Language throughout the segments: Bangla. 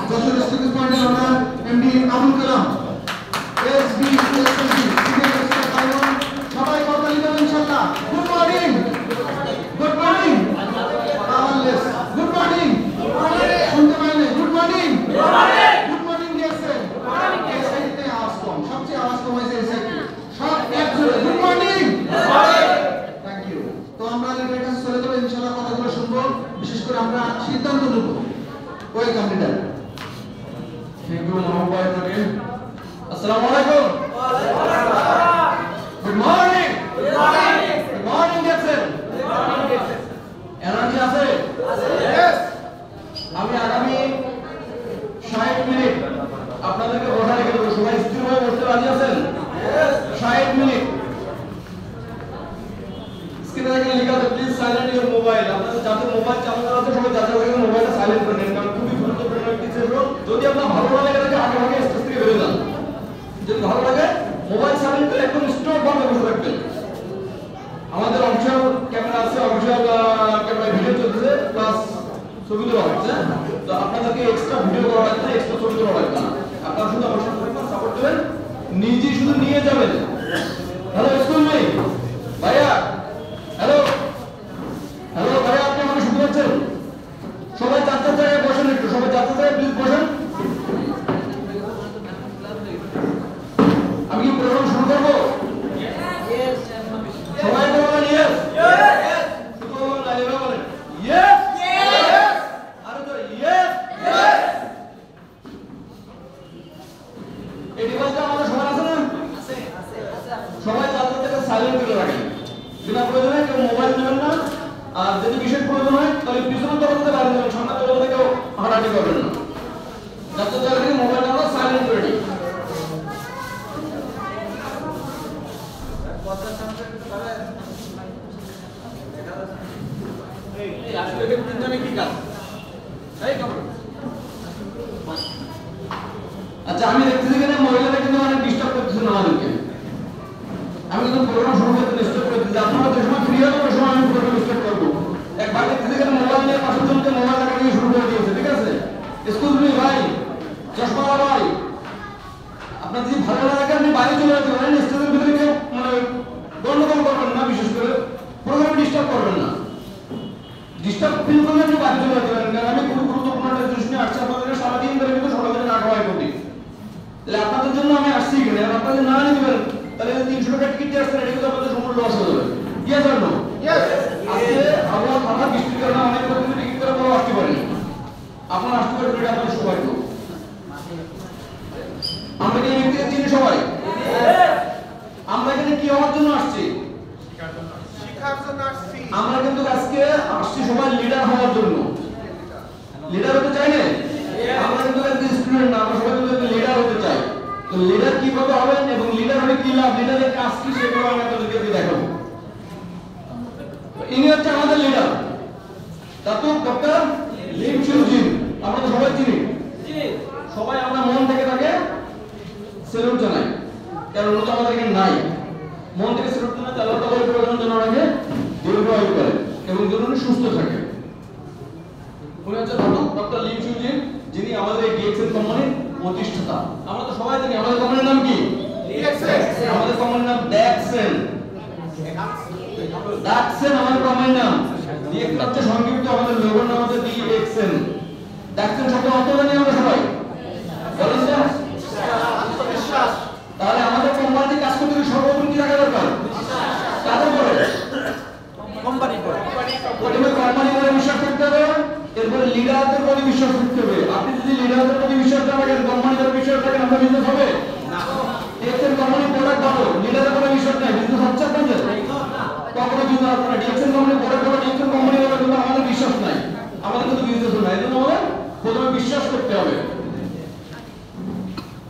যশোর স্টুডেন্টস পার্টির owner MD Abul Kalam SB SSB senior staff আইন সবাই করতালি দেন ইনশাআল্লাহ। গুড মর্নিং গুড মর্নিং আওয়ারলেস গুড মর্নিং শুনতে পাইলে গুড মর্নিং গুড মর্নিং দিয়েছেন এই সাইডে আওয়াজ কম, সবচেয়ে আওয়াজ কম হয়েছে এই সাইডে, সব এক জোরে গুড মর্নিং। Thank you. তো আমরা লিডারের কাছে চলে যাব ইনশাআল্লাহ, কথাগুলো শুনবো, বিশেষ করে আমরা সিদ্ধান্ত নেব। Welcome leader. Thank you Mohammad ভাই। আসসালামু আলাইকুম। ওয়া আলাইকুম আসসালাম। Good morning. Good morning. Good morning দেখছেন? গুড মর্নিং দেখছেন। এনার্জি আছে? আছে। यस। আমি আগামী 60 মিনিট আপনাদেরকে বসা রেখে দেব। সবাই স্থিরভাবে বসতে রাজি আছেন? यस। 60 মিনিট। স্ক্রিনে দেখেন লেখা আছে প্লিজ সাইলেন্ট ইওর মোবাইল। আপনাদের যাদের মোবাইল চালু করা আছে সবাই যাচাই করে মোবাইলটা সাইলেন্ট করে নেন, কারণ খুবই গুরুত্বপূর্ণ একটি সেশন। যদি আপনার ভালো না লাগে তাহলে আগে আগে স্টেজ থেকে বেরিয়ে যান। যদি ভালো লাগে মোবাইল সাইলেন্ট করে একদম স্টপ বন্ধ করে রাখবেন। আমাদের অফিশিয়াল ক্যামেরা আছে, অফিশিয়াল ক্যামেরা ভিডিও চলছে, প্লাস ছবি তোলা হচ্ছে। তো আপনাদেরকে এক্সট্রা ভিডিও করা লাগবে না, এক্সট্রা ছবি তোলা লাগবে না। আপনারা শুধু আমার সাথে সাপোর্ট দেবেন, নিজেই শুধু নিয়ে যাবেন। হ্যালো স্কুল নেই ভাইয়া, হ্যালো হ্যালো ভাইয়া, আপনি আমাকে শুনতে পাচ্ছেন? সবাই চার চার জায়গায় বসেন, একটু সবাই চার চার জায়গায় প্লিজ বসেন। আমি কি প্রোগ্রাম শুরু করবো? সবাই বলেন ইয়েস। শুধু লাইভে বলেন ইয়েস। আরো জোরে ইয়েস। এই ডিভাইসটা আমাদের সবার আছে না? সবাই চার চার জায়গায় সাইলেন্ট করে রাখেন। বিনা প্রয়োজনে কেউ মোবাইল নেবেন না, আর যদি বিশেষ প্রয়োজন হয় তাহলে পিছনের দরজাতে বাইরে যাবেন, সামনের দরজাতে কেউ হাঁটাহাঁটি করবেন না। যাতে জায়গা থেকে মোবাইল আমরা সাইলেন্ট করে দিই। আচ্ছা, আমি দেখতেছি এখানে মহিলারা কিন্তু অনেক ডিস্টার্ব করতেছেন আমাদেরকে। আমি কিন্তু প্রোগ্রাম শুরু করতে ডিস্টার্ব করতেছি, আপনারা যে সময় ফ্রি হবে ওই সময় আমি প্রোগ্রাম স্টার্ট করবো। এক ভাই দেখতেছি এখানে মোবাইল নিয়ে পাশের জনকে মোবাইল দেখা নিয়ে শুরু করে দিয়েছে, ঠিক আছে? এক্সকিউজ মি ভাই, চশমাওয়ালা ভাই, আপনার যদি ভালো না লাগে আপনি বাইরে চলে যেতে পারেন। স্টেজের ভিতরে কেউ মানে গন্ডগোল করবেন না, বিশেষ করে প্রোগ্রামে ডিস্টার্ব করবেন না। ডিস্টার্ব ফিল করলে আপনি বাইরে চলে যেতে পারেন, কারণ আমি খুব গুরুত্বপূর্ণ একটা জিনিস নিয়ে আসছি আপনাদের সারাদিন ধরে, কিন্তু সকালে না খাওয়াই করি। তাহলে আপনাদের জন্য আমি আসছি এখানে, আর আপনাদের না নিতে পারেন তাহলে 300 টাকা টিকিট দিয়ে আসছেন, এটা কিন্তু আপনাদের সম্পূর্ণ লস হয়ে যাবে। Yes or no? ইয়েস। আজকে আবহাওয়া খারাপ, বৃষ্টির কারণে অনেক লোক কিন্তু টিকিট করে বড় আসতে পারেনি। আপনারা আসতে পারেন, এটা আপনাদের সৌভাগ্য। আমরা কি এই ব্যক্তিকে চিনি সবাই? আমরা এখানে কি হওয়ার জন্য আসছি? শিক্ষার জন্য আসছি। আমরা কিন্তু আজকে আসছি সবাই লিডার হওয়ার জন্য। লিডার হতে চাই না? আমরা কিন্তু একজন স্টুডেন্ট না, আমরা সবাই কিন্তু লিডার হতে চাই। তো লিডার কিভাবে হবেন এবং লিডার হলে কি লাভ, লিডারের কাজ কি, সেগুলো আমি আপনাদেরকে দেখাবো। ইনি হচ্ছে আমাদের লিডার, দাতুক ডক্টর লিম শিউজিন। আমরা তো সবাই চিনি, সবাই আমরা মন থেকে তাকে স্যালুট জানাই, কারণ উনি তো আমাদের এখানে নাই। মন থেকে স্যালুট জানাই, আল্লাহ তাআলার প্রয়োজন জন্য ওনাকে দীর্ঘায়ু করে এবং যেন উনি সুস্থ থাকে। উনি হচ্ছে দাতুক ডক্টর লিম শিউজিন, যিনি আমাদের এই ডিএক্সএন কোম্পানির প্রতিষ্ঠাতা। আমরা তো সবাই জানি আমাদের কোম্পানির নাম কি? ডিএক্সএন। আমাদের কোম্পানির নাম ড্যাক্সেন। ড্যাক্সেন আমাদের কোম্পানির নাম। ডিএক্সএন হচ্ছে সংক্ষিপ্ত, আমাদের লোগোর নাম হচ্ছে ডিএক্সএন। ড্যাক্সেন শব্দ অর্থ জানি আমরা সবাই, বলেন তো? আত্মবিশ্বাস। তাহলে আমাদের কোম্পানিতে কাজ করতে গেলে সর্বপ্রথম কি থাকা দরকার? কাদের উপরে? কোম্পানির উপরে। প্রথমে কোম্পানির উপরে বিশ্বাস করতে হবে, এরপরে লিডারদের প্রতি বিশ্বাস করতে হবে। আপনি যদি লিডারদের প্রতি বিশ্বাস না রাখেন, কোম্পানির উপরে বিশ্বাস রাখেন, আপনার বিজনেস হবে না। ডিএক্সএন কোম্পানির প্রোডাক্ট ভালো, লিডারের উপরে বিশ্বাস নাই, বিজনেস হচ্ছে আপনাদের? কখনো বিজনেস হবে না। ডিএক্সএন কোম্পানির প্রোডাক্ট ভালো, ডিএক্সএন কোম্পানির উপরে কিন্তু আমাদের বিশ্বাস নাই, আমাদের কিন্তু বিজনেস হবে না। এজন্য আমাদের প্রথমে বিশ্বাস করতে হবে।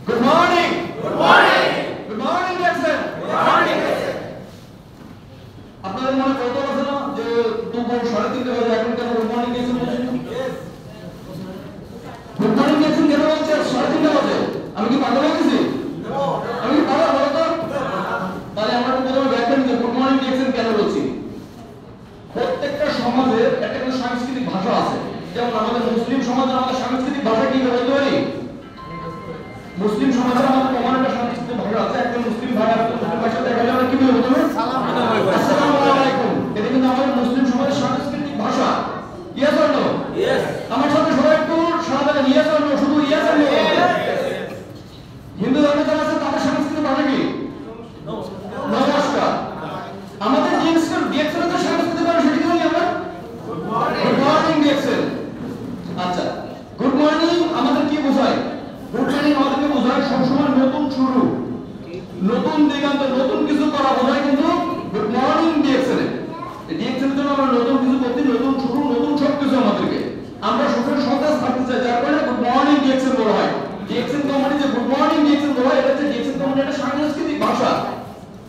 Good morning. Good morning. Good morning DXN. Good morning. আপনাদের মনে কৌতূহল আছে না যে দুপুর 3:30 বাজে এখন কেন গুড মর্নিং ডিএক্সএন বলছেন? গুড মর্নিং ডিএক্সএন কেন বলছে 3:30 বাজে? আমি কি পাগল হয়ে গেছি? আমি কি পাগল বলো তো? তাহলে আমরা প্রথমে ব্যাখ্যা নিতে গুড মর্নিং ডিএক্সএন কেন বলছি। প্রত্যেকটা সমাজের একটা সাংস্কৃতিক ভাষা আছে, যেমন আমাদের মুসলিম সমাজে আমাদের সাংস্কৃতিক ভাষা কি মুসলিম সমাজের আমাদের কমন একটা সাংস্কৃতিক ভাষা আছে। একজন মুসলিম ভাই আর একজন মুসলিম ভাষা দেখা যায় আমরা কি বলবো তুমি? আসসালামু আলাইকুম। এটা কিন্তু আমাদের মুসলিম সমাজের সাংস্কৃতিক ভাষা। Yes or no? ইয়েস। আমার সাথে সবাই একটু সারা দেন ইয়েস অর নো, শুধু ইয়েস অর নো। হিন্দু ধর্মে যারা আছে তাদের সাংস্কৃতিক ভাষা কি? নমস্কার। আমাদের ডিএক্সএল যে সাংস্কৃতিক ভাষা সেটা কি জানি আমরা? Good morning DXL. আচ্ছা, গুড মর্নিং আমাদের কি বোঝায়? গুড মর্নিং আমাদেরকে বোঝায় সবসময় নতুন শুরু, নতুন দিগন্ত, নতুন কিছু করা বোঝায় কিন্তু গুড মর্নিং ডিএক্সএল। ডিএক্সএল এর জন্য আমরা নতুন কিছু করতে, নতুন শুরু, নতুন সব কিছু আমাদেরকে আমরা সবসময় সতেজ থাকতে চাই, যার কারণে গুড মর্নিং ডিএক্সএল বলা হয়। ডিএক্সএল কোম্পানি যে গুড মর্নিং ডিএক্সএল বলা হয়, এটা হচ্ছে ডিএক্সএল কোম্পানি একটা সাংস্কৃতিক ভাষা।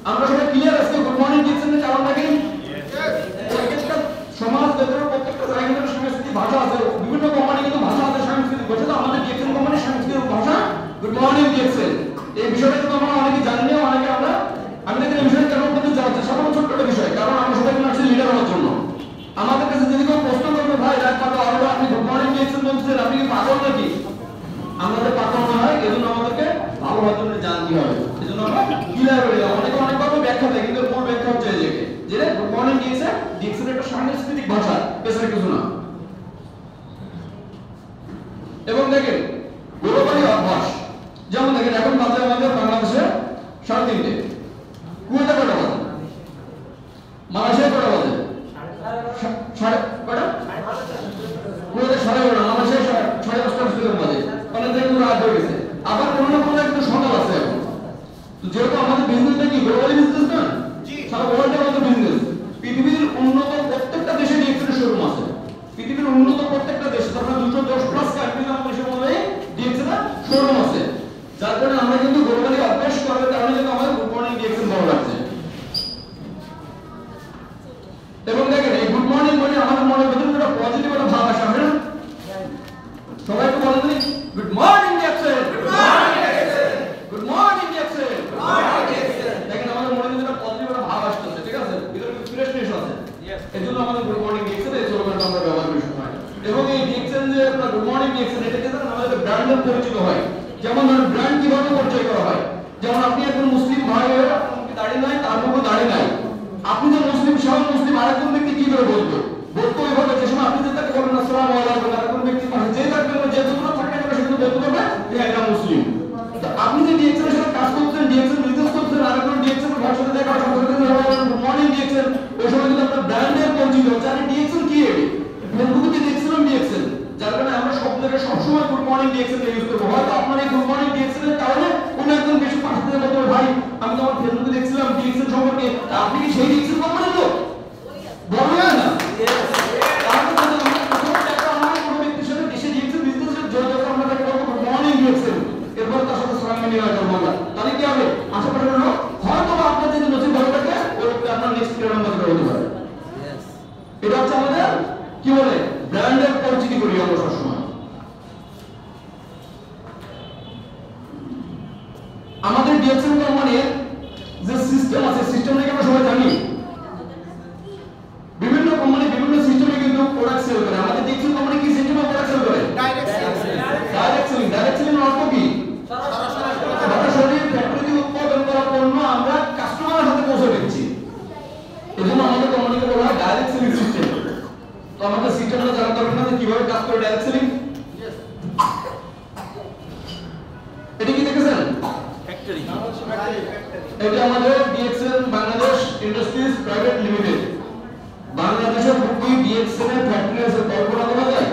আমরা সবাই ক্লিয়ার আজকে গুড মর্নিং ডিএক্সএল এর কারণ নাকি প্রত্যেকটা সমাজ ভেতরে প্রত্যেকটা জায়গায় সাংস্কৃতিক ভাষা আছে। বিভিন্ন কোম্পানি কিন্তু ভাষা আছে সাংস্কৃতিক ভাষা। তো আমাদের ডিএক্সএল কোম্পানির সাংস্কৃতিক ভাষা গুড মর্নিং ডিএক্সএল। এই বিষয়টা কিন্তু আমরা অনেকে জানি না, অনেকে আমি দেখি এই বিষয়ে কেন বলতে চাচ্ছি, সাধারণ ছোট্ট একটা বিষয়, কারণ আমরা সবাই কিন্তু আসলে লিডার হওয়ার জন্য। আমাদের কাছে যদি কেউ প্রশ্ন করবে ভাই রাত কত আরো আপনি গুড মর্নিং ডিএক্সএল বলছেন, আপনি কি পাগল নাকি? আমাদের পাগল না হয়, এজন্য আমাদেরকে ভালো হওয়ার জন্য জানতে হবে। এজন্য আমরা ক্লিয়ার হয়ে যাব। অনেকে অনেকভাবে ব্যাখ্যা দেয়, কিন্তু মূল ব্যাখ্যা হচ্ছে এই যে গুড মর্নিং ডিএক্সএল একটা সাংস্কৃতিক ভাষা, এছাড়া কিছু না। এবং দেখেন গ্লোবালি অভ্যাস, যেমন দেখেন এখন বাজে আমাদের বাংলাদেশে 3:30, কুয়েতে কটা বাজে, মালয়েশিয়া কটা বাজে, কুয়েতে 12:30, মালয়েশিয়া 5:30 বাজে, অনেক জায়গায় রাত হয়ে গেছে। আবার কোনো না কোনো একটু সকাল আছে এখন। তো যেহেতু আমাদের বিজনেসটা কি গ্লোবালি বিজনেস না, সারা ওয়ার্ল্ডে আমাদের বিজনেস। পৃথিবীর উন্নত প্রত্যেকটা দেশে ডিএক্সএল শোরুম আছে। পৃথিবীর উন্নত প্রত্যেকটা দেশে, তারপরে 210+ কান্ট্রিজ আমাদের দেশের মধ্যে ডিএক্সএল শোরুম আছে। যার কারণে আমরা কিন্তু গ্লোবালি অভ্যাস করার কারণে কিন্তু আমাদের গুড মর্নিং ডিএক্সএল ভালো লাগছে। এবং দেখেন এই গুড মর্নিং মানে আমাদের মনের ভিতরে একটা পজিটিভ একটা ভাব আসে। আমরা সবাই একটু বলেন দিই good morning DXL, good morning DXL, good morning DXL, good morning DXL. দেখেন আমাদের মনের ভিতরে একটা পজিটিভ একটা ভাব আসছে, ঠিক আছে? ভিতরে ফ্রেশনেস আছে। এজন্য আমাদের গুড মর্নিং ডিএক্সএল এই স্লোগানটা আমরা ব্যবহার করি সবাই। এবং এই ডিএক্সএল যে আপনারা গুড মর্নিং ডিএক্সএল এটা থেকে আমাদের ব্র্যান্ডের পরিচিত হয়। যেমন ধরুন ব্র্যান্ড কিভাবে পরিচয় করা হয়, যেমন আপনি একজন মুসলিম ভাই হয়ে আপনার দাড়ি নাই, তার মুখে দাড়ি নাই, আপনি যে মুসলিম সহ মুসলিম আরেকজন ব্যক্তি কি করে বলবে? বলতো এইভাবে, যে সময় আপনি যে তাকে বলবেন আসসালামু আলাইকুম, আরেকজন ব্যক্তি পাশে যে থাকবেন, যে দূরে থাকবে সে কিন্তু বলতে পারবে যে একটা মুসলিম। তো আপনি যে ডিএক্সএল এর সাথে কাজ করছেন, ডিএক্সএল বিজনেস করছেন, আরেকজন ডিএক্সএল এর ভাষাতে দেখা সঙ্গে গুড মর্নিং ডিএক্সএল, ওই সময় কিন্তু আপনার ব্র্যান্ডের পরিচিত হচ্ছে। আর ডিএক্সএল কি এটি? ফেসবুকে ডিএক্সএল ডিএক্সএল, যার কারণে আমরা সব জায়গায় সবসময় গুড মর্নিং ডিএক্সএল ইউজ করবো। হয়তো আপনার এই গুড মর্নিং ডিএক্সএল এর কারণে কোন একজন বেশি পাশে থেকে বলতে পারে ভাই আমি তো আমার ফেসবুকে দেখছিলাম ডিএক্সএল সম্পর্কে, আপনি কি সেই ডিএক্সএল কোম্পানি তো বলবেন না? এরপর তার সাথে সালাম মিলিয়ে রাখবো আমরা, তাহলে কি হবে? আশেপাশের লোক হয়তো আপনার যদি নসিব ভালো থাকে ওই আপনার নেক্সট কিরকম মতো হতে পারে। এটা হচ্ছে আমাদের কি বলে ব্র্যান্ডের পরিচিতি করি আমরা সবসময়। আমাদের ডিএক্সএল কোম্পানির যে সিস্টেম আছে, সিস্টেমটাকে আমরা সবাই জানি। বিভিন্ন কোম্পানি বিভিন্ন সিস্টেমে কিন্তু প্রোডাক্ট সেল করে। আমাদের ডিএক্সএল কোম্পানি কি সিস্টেমে প্রোডাক্ট সেল করে? Direct selling. ডাইরেক্ট সেলিং অর্থ কি? সরাসরি ফ্যাক্টরিতে উৎপাদন করা পণ্য আমরা কাস্টমারের হাতে পৌঁছে দিচ্ছি। এজন্য আমাদের কোম্পানিকে বলা হয় ডাইরেক্ট সেলিং সিস্টেম। তো আমাদের সিস্টেমটা জানা দরকার না যে কিভাবে কাজ করে ডাইরেক্ট সেলিং। এটা কি দেখেছেন? ফ্যাক্টরি। এটা আমাদের DXL Bangladesh industries private limited. বাংলাদেশের কি ডিএক্সএল এর ফ্যাক্টরি আছে কল্পনা করা যায়?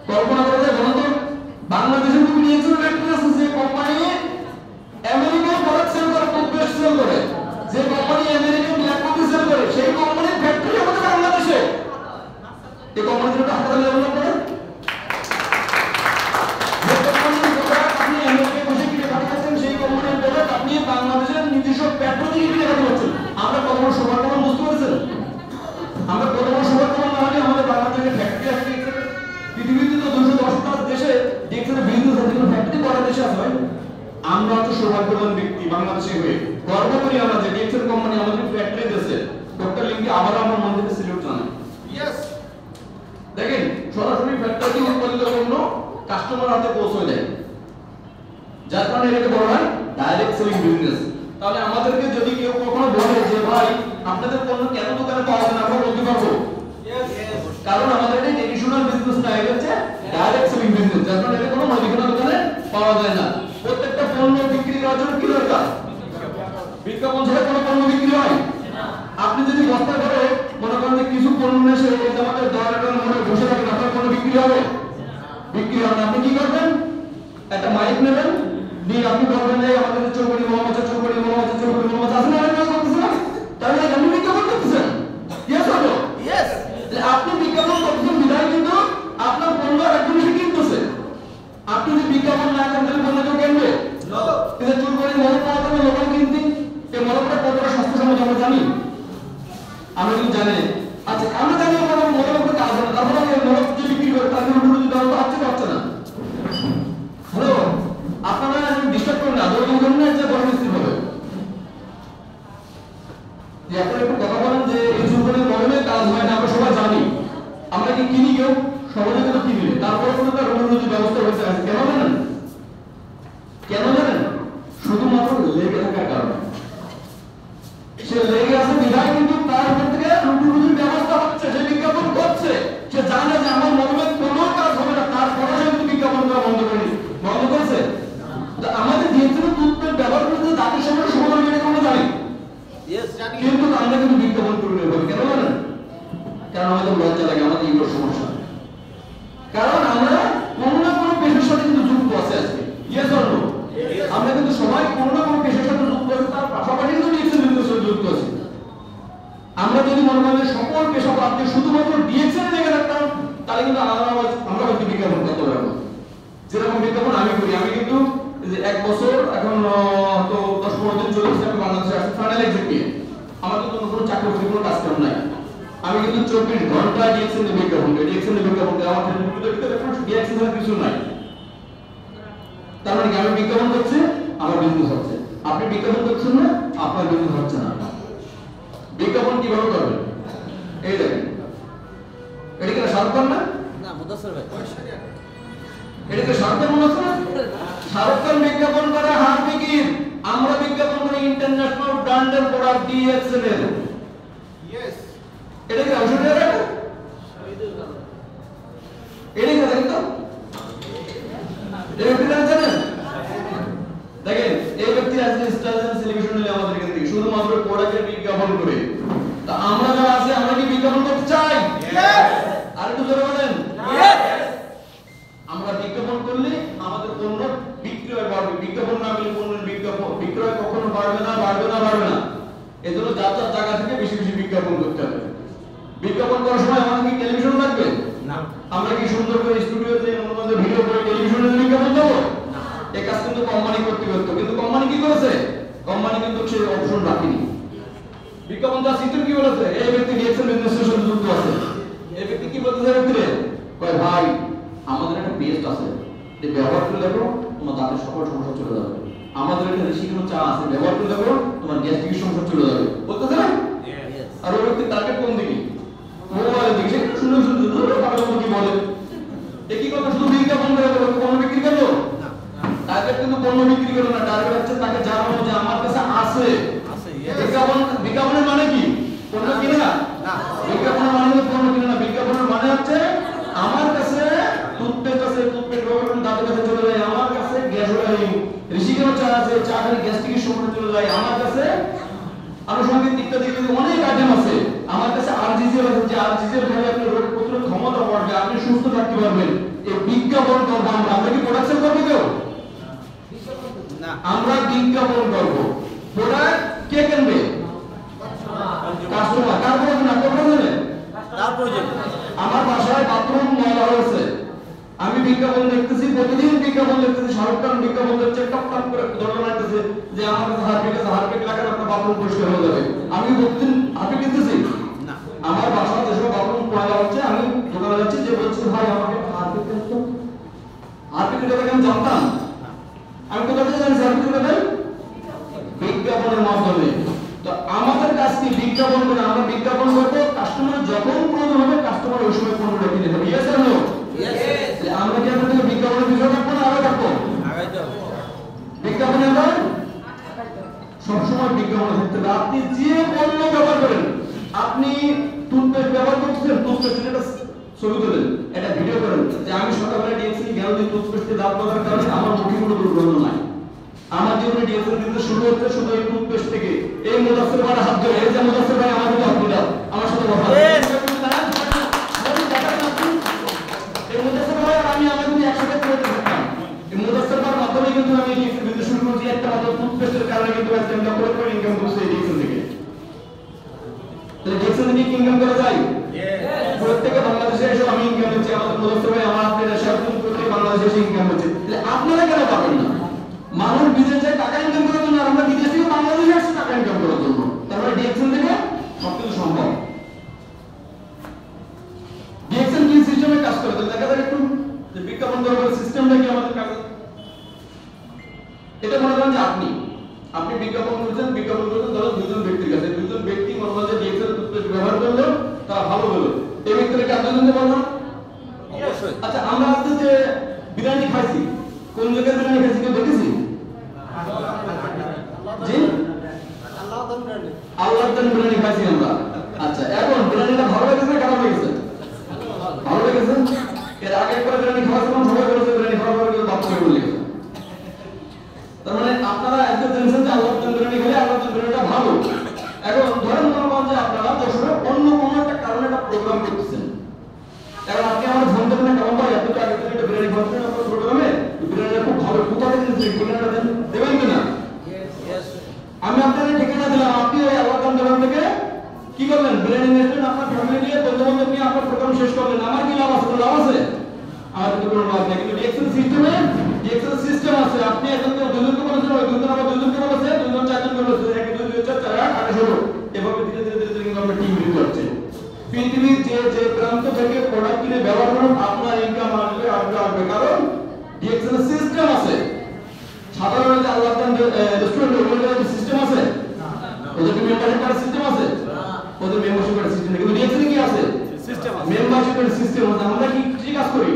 কল্পনা করা যায় বলুন তো? বাংলাদেশের কি ডিএক্সএল ফ্যাক্টরি আছে যে কোম্পানি আমেরিকান প্রোডাক্ট সেল করে, টুথপেস্ট সেল করে, যে company American black coffee sell করে, সেই কোম্পানির ফ্যাক্টরি আমাদের বাংলাদেশে। এই কোম্পানির একটা হাতে লেভেল করে যে কোম্পানির প্রোডাক্ট আপনি আমেরিকায় বসে কিনে পাঠাচ্ছেন, সেই কোম্পানির প্রোডাক্ট আপনি বাংলাদেশের নিজস্ব ফ্যাক্টরি থেকে কিনে পাঠাচ্ছেন। আমরা কত বড় সৌভাগ্য বুঝতে পেরেছেন? আমরা কত বড় সৌভাগ্য না হলে আমাদের বাংলাদেশের ফ্যাক্টরি আছে। পৃথিবীতে তো 210 দেশে ডিএক্সএল বিজনেস আছে, কিন্তু ফ্যাক্টরি করা দেশে আছে ভাই। আমরা হচ্ছে সৌভাগ্যবান ব্যক্তি বাংলাদেশে হয়ে গর্ব করি আমরা যে ডিএক্সএল কোম্পানি আমাদের ফ্যাক্টরি দিয়েছে। ডক্টর লিঙ্কি আবার আমরা মন থেকে স্যালুট জানাই। ইয়েস। দেখেন সরাসরি ফ্যাক্টরি উৎপাদিত পণ্য কাস্টমার হাতে পৌঁছে দেয়, যার কারণে এটাকে বলা হয় ডাইরেক্ট সেলিং বিজনেস। তাহলে আমাদেরকে যদি কেউ কখনো বলে যে ভাই আপনাদের পণ্য কেন দোকানে পাওয়া যায় না, আমরা বলতে পারবো কারণ আমাদের এটা ট্রেডিশনাল বিজনেস না, এটা হচ্ছে ডাইরেক্ট সেলিং বিজনেস, যার কারণে এটা কোনো মুদিখানা দোকানে পাওয়া যায় না। প্রত্যেকটা পণ্য বিক্রি করার জন্য কি দরকার? বিজ্ঞাপন ছাড়া কোনো পণ্য বিক্রি হয়? আপনি যদি বস্তা করে মনে করেন যে কিছু পণ্য এসে আমাদের দোকানের মনে বসে থাকেন, আপনার পণ্য বিক্রি হবে? বিক্রি হবে না। আপনি কি করবেন? একটা মাইক নেবেন, দিয়ে আপনি বলবেন যে আমাদের চৌকড়ি মোহাম্মদ চৌকড়ি মোহাম্মদ চৌকড়ি মোহাম্মদ আছে না, এটা করতেছেন, তাহলে আপনি বিজ্ঞাপন করতেছেন। Yes or no? ইয়েস। আপনি বিজ্ঞাপন করতেছেন বিধায় কিন্তু আপনার পণ্য একজন এসে কিনতেছে। আপনি যদি বিজ্ঞাপন না করেন তাহলে পণ্য কেউ কিনবে? নো। এটা চৌকড়ি মোহাম্মদ পাওয়া যাবে লোকাল কিনতে, এই মলমটা কতটা সস্তা সমাজ আমরা জানি? আমরা কিন্তু জানি। আচ্ছা আমরা জানি আমরা মলম করে কাজ হয় না, তারপরে মলম যে বিক্রি করে তার জন্য যদি দাম তো হচ্ছে না। হ্যালো, আপনারা ডিস্টার্ব করেন না, দৌড় করেন না, যে বড় মিস্ত্রি হবে। যে আপনারা একটু কথা বলেন যে এই চুলকনি মলমে কাজ হয় না, আমরা সবাই জানি। আমরা কি কিনি কেউ? সহজে কিন্তু কিনি না। তারপরে কোনো তার রোগের ব্যবস্থা হয়েছে আছে কেন জানেন? কেন জানেন? শুধুমাত্র লেগে থাকার কারণে। সে লেগে আছে বিধায় কিন্তু তার উপর থেকে রুটির ব্যবস্থা হচ্ছে, সে বিজ্ঞাপন করছে, সে জানে যে আমার মলমে কোনো কাজ হবে না, তারপরে সে কিন্তু বিজ্ঞাপন করা বন্ধ করেনি, বন্ধ করেছে। আমাদের ডিএক্সএল টুথপেস্ট ব্যবহার করতে দাঁতের সমস্যা সমাধান করে আমরা জানি, কিন্তু আমরা কিন্তু বিজ্ঞাপন করে নেব কেন জানেন? কারণ আমাদের লজ্জা লাগে, আমাদের ইগোর সমস্যা। কারণ আমরা কোনো না কোনো পেশার সাথে কিন্তু যুক্ত আছে আজকে। Yes or no? আমরা কিন্তু সবাই কোনো না কোনো পেশার সাথে যুক্ত আছি, তার পাশাপাশি কিন্তু ডিএক্সএল বিজনেসের সাথে যুক্ত আছি। আমরা যদি মনে করি যে সকল পেশা আপনি শুধুমাত্র ডিএক্সএল লেগে রাখতাম, তাহলে কিন্তু আমরা হয়তো বিজ্ঞাপন করতে পারবো। যেরকম বিজ্ঞাপন আমি করি, আমি কিন্তু যে এক বছর এখন তো 10-15 দিন চলে এসেছে আমি বাংলাদেশে আসছি ফাইনাল এক্সাম দিয়ে। আমার কিন্তু কোনো চাকরি বাকরি কোনো কাজ কাম নাই। আমি কিন্তু 24 ঘন্টা ডিএক্সএল এর বিজ্ঞাপন করি, ডিএক্সএল এর বিজ্ঞাপন করি, আমার ভিতরে ডিএক্সএল এর কিছু নাই। তার মানে কি আমি বিজ্ঞাপন করছি, আমার বিজনেস হচ্ছে। আপনি বিজ্ঞাপন করছেন না, আপনার বিজনেস হচ্ছে না। বিজ্ঞাপন কিভাবে করবেন? এই দেখেন, এটা কি শাহরুখ না? না, মুদাসসির ভাই। এটা কি শাহরুখ মনে হচ্ছে না? শাহরুখ খান বিজ্ঞাপন করে হারপিকির, আমরা বিজ্ঞাপন করি ইন্টারন্যাশনাল ব্র্যান্ডের প্রোডাক্ট ডিএক্সএল এর। ইয়েস। এটা কি ঔষধ এর এটা? এটা কি দেখেন তো? এই ব্যক্তিটা জানেন? দেখেন, এই ব্যক্তি আজকে স্টার টেলিভিশন নিয়ে আমাদের এখান থেকে শুধুমাত্র প্রোডাক্টের বিজ্ঞাপন করে। তা আমরা যারা আছি আমরা কি বিজ্ঞাপন করতে চাই? ইয়েস। আর একটু জোরে বলেন। ইয়েস। আমরা বিজ্ঞাপন করলে আমাদের পণ্য বিক্রয় বাড়বে, বিজ্ঞাপন না করলে পণ্যের বিক্রয় কখনো বাড়বে না, বাড়বে না, বাড়বে না। এজন্য যার যার জায়গা থেকে বেশি বেশি বিজ্ঞাপন করতে হবে। বিজ্ঞাপন করার সময় আমাদের কি টেলিভিশন লাগবে? না। আমরা কি সুন্দর করে স্টুডিওতে আমাদের ভিডিও করে টেলিভিশনে বিজ্ঞাপন দেবো? না। এই কাজ কিন্তু কোম্পানি করতে পারতো, কিন্তু কোম্পানি কি করেছে? কোম্পানি কিন্তু সেই অপশন রাখেনি। বিজ্ঞাপন যা চিত্র কি বলেছে? এই ব্যক্তি ডিএক্সএল বিজনেসের সাথে যুক্ত আছে। এই ব্যক্তি কি বলতেছে? ব্যক্তিরে কয় ভাই আমাদের একটা পেস্ট আছে, এই ব্যবহার করে দেখো তোমার দাঁতের সকল সমস্যা চলে যাবে। আমাদের একটা ঋষিকের চা আছে, ব্যবহার করে দেখো তোমার গ্যাস্ট্রিকের সমস্যা চলে যাবে। বলতেছে না? আর ওই ব্যক্তি টার্গেট কোন দিকে? মোবাইলের দিকে। শুনে শুনে পাগলের কি বলে? এ কি কথা? শুধু বিজ্ঞাপন করে পণ্য বিক্রি করলো না। টার্গেট কিন্তু পণ্য বিক্রি করলো না, টার্গেট হচ্ছে তাকে জানানো যে আমার কাছে আছে। বিজ্ঞাপনের মানে কি? পণ্য কিনে না। বিজ্ঞাপনের মানে পণ্য কিনে না, বিজ্ঞাপনের মানে হচ্ছে আমার কাছে টুথপেস্ট আছে, টুথপেস্ট ব্যবহার করে দাঁতের কাছে চলে যায়, আমার কাছে গ্যাস হয়, ঋষিকের চা আছে, চা খেলে গ্যাস্ট্রিকের সমস্যা চলে যায়, আমার কাছে আনুষঙ্গিক ইত্যাদি অনেক আইটেম আছে, আমার কাছে আরজিজিএল আছে, যে আরজিজিএল খেলে আপনার রোগ প্রতিরোধ ক্ষমতা বাড়বে, আপনি সুস্থ থাকতে পারবেন। এই বিজ্ঞাপন করবো আমরা কি প্রোডাকশন করবো কেউ? না, আমরা বিজ্ঞাপন করবো। প্রোডাক্ট কে কিনবে? কাস্টমার। কার প্রয়োজন? আপনার প্রয়োজনে? তার প্রয়োজন। আমার বাসায় বাথরুম ময়লা হয়েছে, আমি বিজ্ঞাপন দেখতেছি, প্রতিদিন বিজ্ঞাপন দেখতেছি, শাহরুখ খান বিজ্ঞাপন দেখছে, টপ টপ করে ধরে লাগতেছে যে আমার কাছে হারপিক লাগান আপনার বাথরুম পরিষ্কার হয়ে যাবে। আমি প্রতিদিন হারপিক কিনতেছি না। আমার বাসায় যেসব বাথরুম ময়লা হচ্ছে, আমি দোকানে যাচ্ছি, যে বলছে ভাই আমাকে হারপিক দেন তো। হারপিকের কথা আমি জানতাম? আমি কোথা থেকে জানি হারপিকের কথা? বিজ্ঞাপনের মাধ্যমে। তো আমাদের কাছ থেকে বিজ্ঞাপন করে আমরা বিজ্ঞাপন করবো, কাস্টমার যখন প্রয়োজন হবে কাস্টমার ওই সময় পণ্যটা কিনে নেবে। Yes or no? ইয়েস। আমরা কি আপনাদের বিজ্ঞাপন বিজ্ঞাপন থাকতে হবে। আপনি যে পণ্য ব্যবহার করেন, আপনি টুথপেস্ট ব্যবহার করছেন, টুথপেস্টের একটা ছবি তোলেন, একটা ভিডিও করেন যে আমি সকালবেলা ডিএক্সএল গেল দিয়ে টুথপেস্টে দাঁত মাজার কারণে আমার মুখে কোনো দুর্গন্ধ নাই। আমার জীবনে ডিএক্সএল কিন্তু শুরু হচ্ছে শুধু এই টুথপেস্ট থেকে। এই মুদাসসির ভাই হাত ধরে, এই যে মুদাসসির ভাই আমার কিন্তু হাত দিলাম, আমার সাথে কথা এই মুদাসসির ভাই আর আমি কিন্তু একসাথে করতে থাকতাম। এই মুদাসসির ভাইয়ের মাধ্যমে কিন্তু আমি ডিএক্সএল বিজনেস শুরু করছি। একটা মাত্র টুথপেস্টের কারণে কিন্তু আজকে আমি লক্ষ লক্ষ ইনকাম করছি এই ডিএক্সএল থেকে। তাহলে ডিএক্সএল থেকে কি ইনকাম করা যায়? প্রত্যেকে বাংলাদেশে এসে আমি ইনকাম হচ্ছে, আমাদের মুদাসসির ভাই আমার আপনারা সব প্রত্যেক বাংলাদেশে এসে ইনকাম হচ্ছে। তাহলে আপনারা কেন পাবেন না? মানুষ বিদেশে টাকা ইনকাম করার জন্য, আর আমরা বিদেশ থেকে বাংলাদেশে আসছি টাকা ইনকাম করার জন্য। তারপরে ডিএক্সএল থেকে সবকিছু সম্ভব। ডিএক্সএল কি সিস্টেমে কাজ করে? তাহলে দেখা যাক একটু যে বিজ্ঞাপন করার সিস্টেমটা কি আমাদের কাজ। এটা মনে করেন যে আপনি বিজ্ঞাপন করছেন ধরো দুজন ব্যক্তির কাছে, দুজন ব্যক্তি মনে করেন যে ডিএক্সএল টুথপেস্ট ব্যবহার করলো, তারা ভালো হলো, এই ব্যক্তিরা কি আপনাদের বলবো? অবশ্যই। আচ্ছা, আমরা আজকে যে বিরিয়ানি খাইছি, কোন জায়গায় বিরিয়ানি খাইছি কেউ দেখেছি? জি, আল্লাহর দান বিরিয়ানি খাইছি আমরা। আচ্ছা, এখন বিরিয়ানিটা ভালো লেগেছে না খারাপ লেগেছে? ভালো লেগেছে। এর আগে একবার বিরিয়ানি খাওয়ার সময় সবাই বলেছে বিরিয়ানি খাওয়ার পরে কিন্তু বাচ্চা হয়ে লেগেছে। তার মানে আপনারা একদম জানছেন যে আল্লাহর দান বিরিয়ানি খেলে আল্লাহর দান বিরিয়ানিটা ভালো। এখন ধরেন মনে করেন যে আপনারা যশোরে অন্য কোনো একটা কারণে একটা প্রোগ্রাম করতেছেন। এখন আপনি আমার ফোন দেবেন না, কেমন ভাই আপনি তো আগে থেকে একটা বিরিয়ানি খাওয়াচ্ছেন আপনার প্রোগ্রামে, বিরিয়ানিটা খুব ভালো, কোথা থেকে নিয়েছেন ঠিকানাটা দেবেন কিনা? আমি আপনাকে ঠিকানা দিলাম, আপনি ওই আল্লাহর দান দোকান থেকে কি করলেন? বিরিয়ানি নিয়েছেন, আপনার ফ্যামিলি নিয়ে বন্ধু বান্ধব নিয়ে আপনার প্রোগ্রাম শেষ করলেন। আমার কি লাভ আছে? লাভ আছে? আমার কিন্তু কোনো লাভ নেই। কিন্তু ডিএক্সএল সিস্টেম আছে। আপনি একজনকে দুজনকে বলেছেন, ওই দুজন আবার দুজনকে বলেছে, দুজন চারজনকে বলেছে, এক দুই দুই চার চার আট ষোলো, এভাবে ধীরে ধীরে ধীরে ধীরে কিন্তু আমরা টিম বিল্ড করছি। পৃথিবীর যে প্রান্ত থেকে প্রোডাক্ট কিনে ব্যবহার করুন, আপনার ইনকাম আসবে আসবে আসবে, কারণ ডিএক্সএল সিস্টেম আছে। সাধারণ যে আল্লাহর দান রেস্টুরেন্ট ওগুলোর সিস্টেম আছে, ওদের কি মেম্বারশিপ করার সিস্টেম আছে? ওদের মেম্বারশিপ করার সিস্টেম নেই। কিন্তু ডিএক্সএল কি আছে? সিস্টেম আছে, মেম্বারশিপের সিস্টেম আছে। আমরা কি কাজ করি?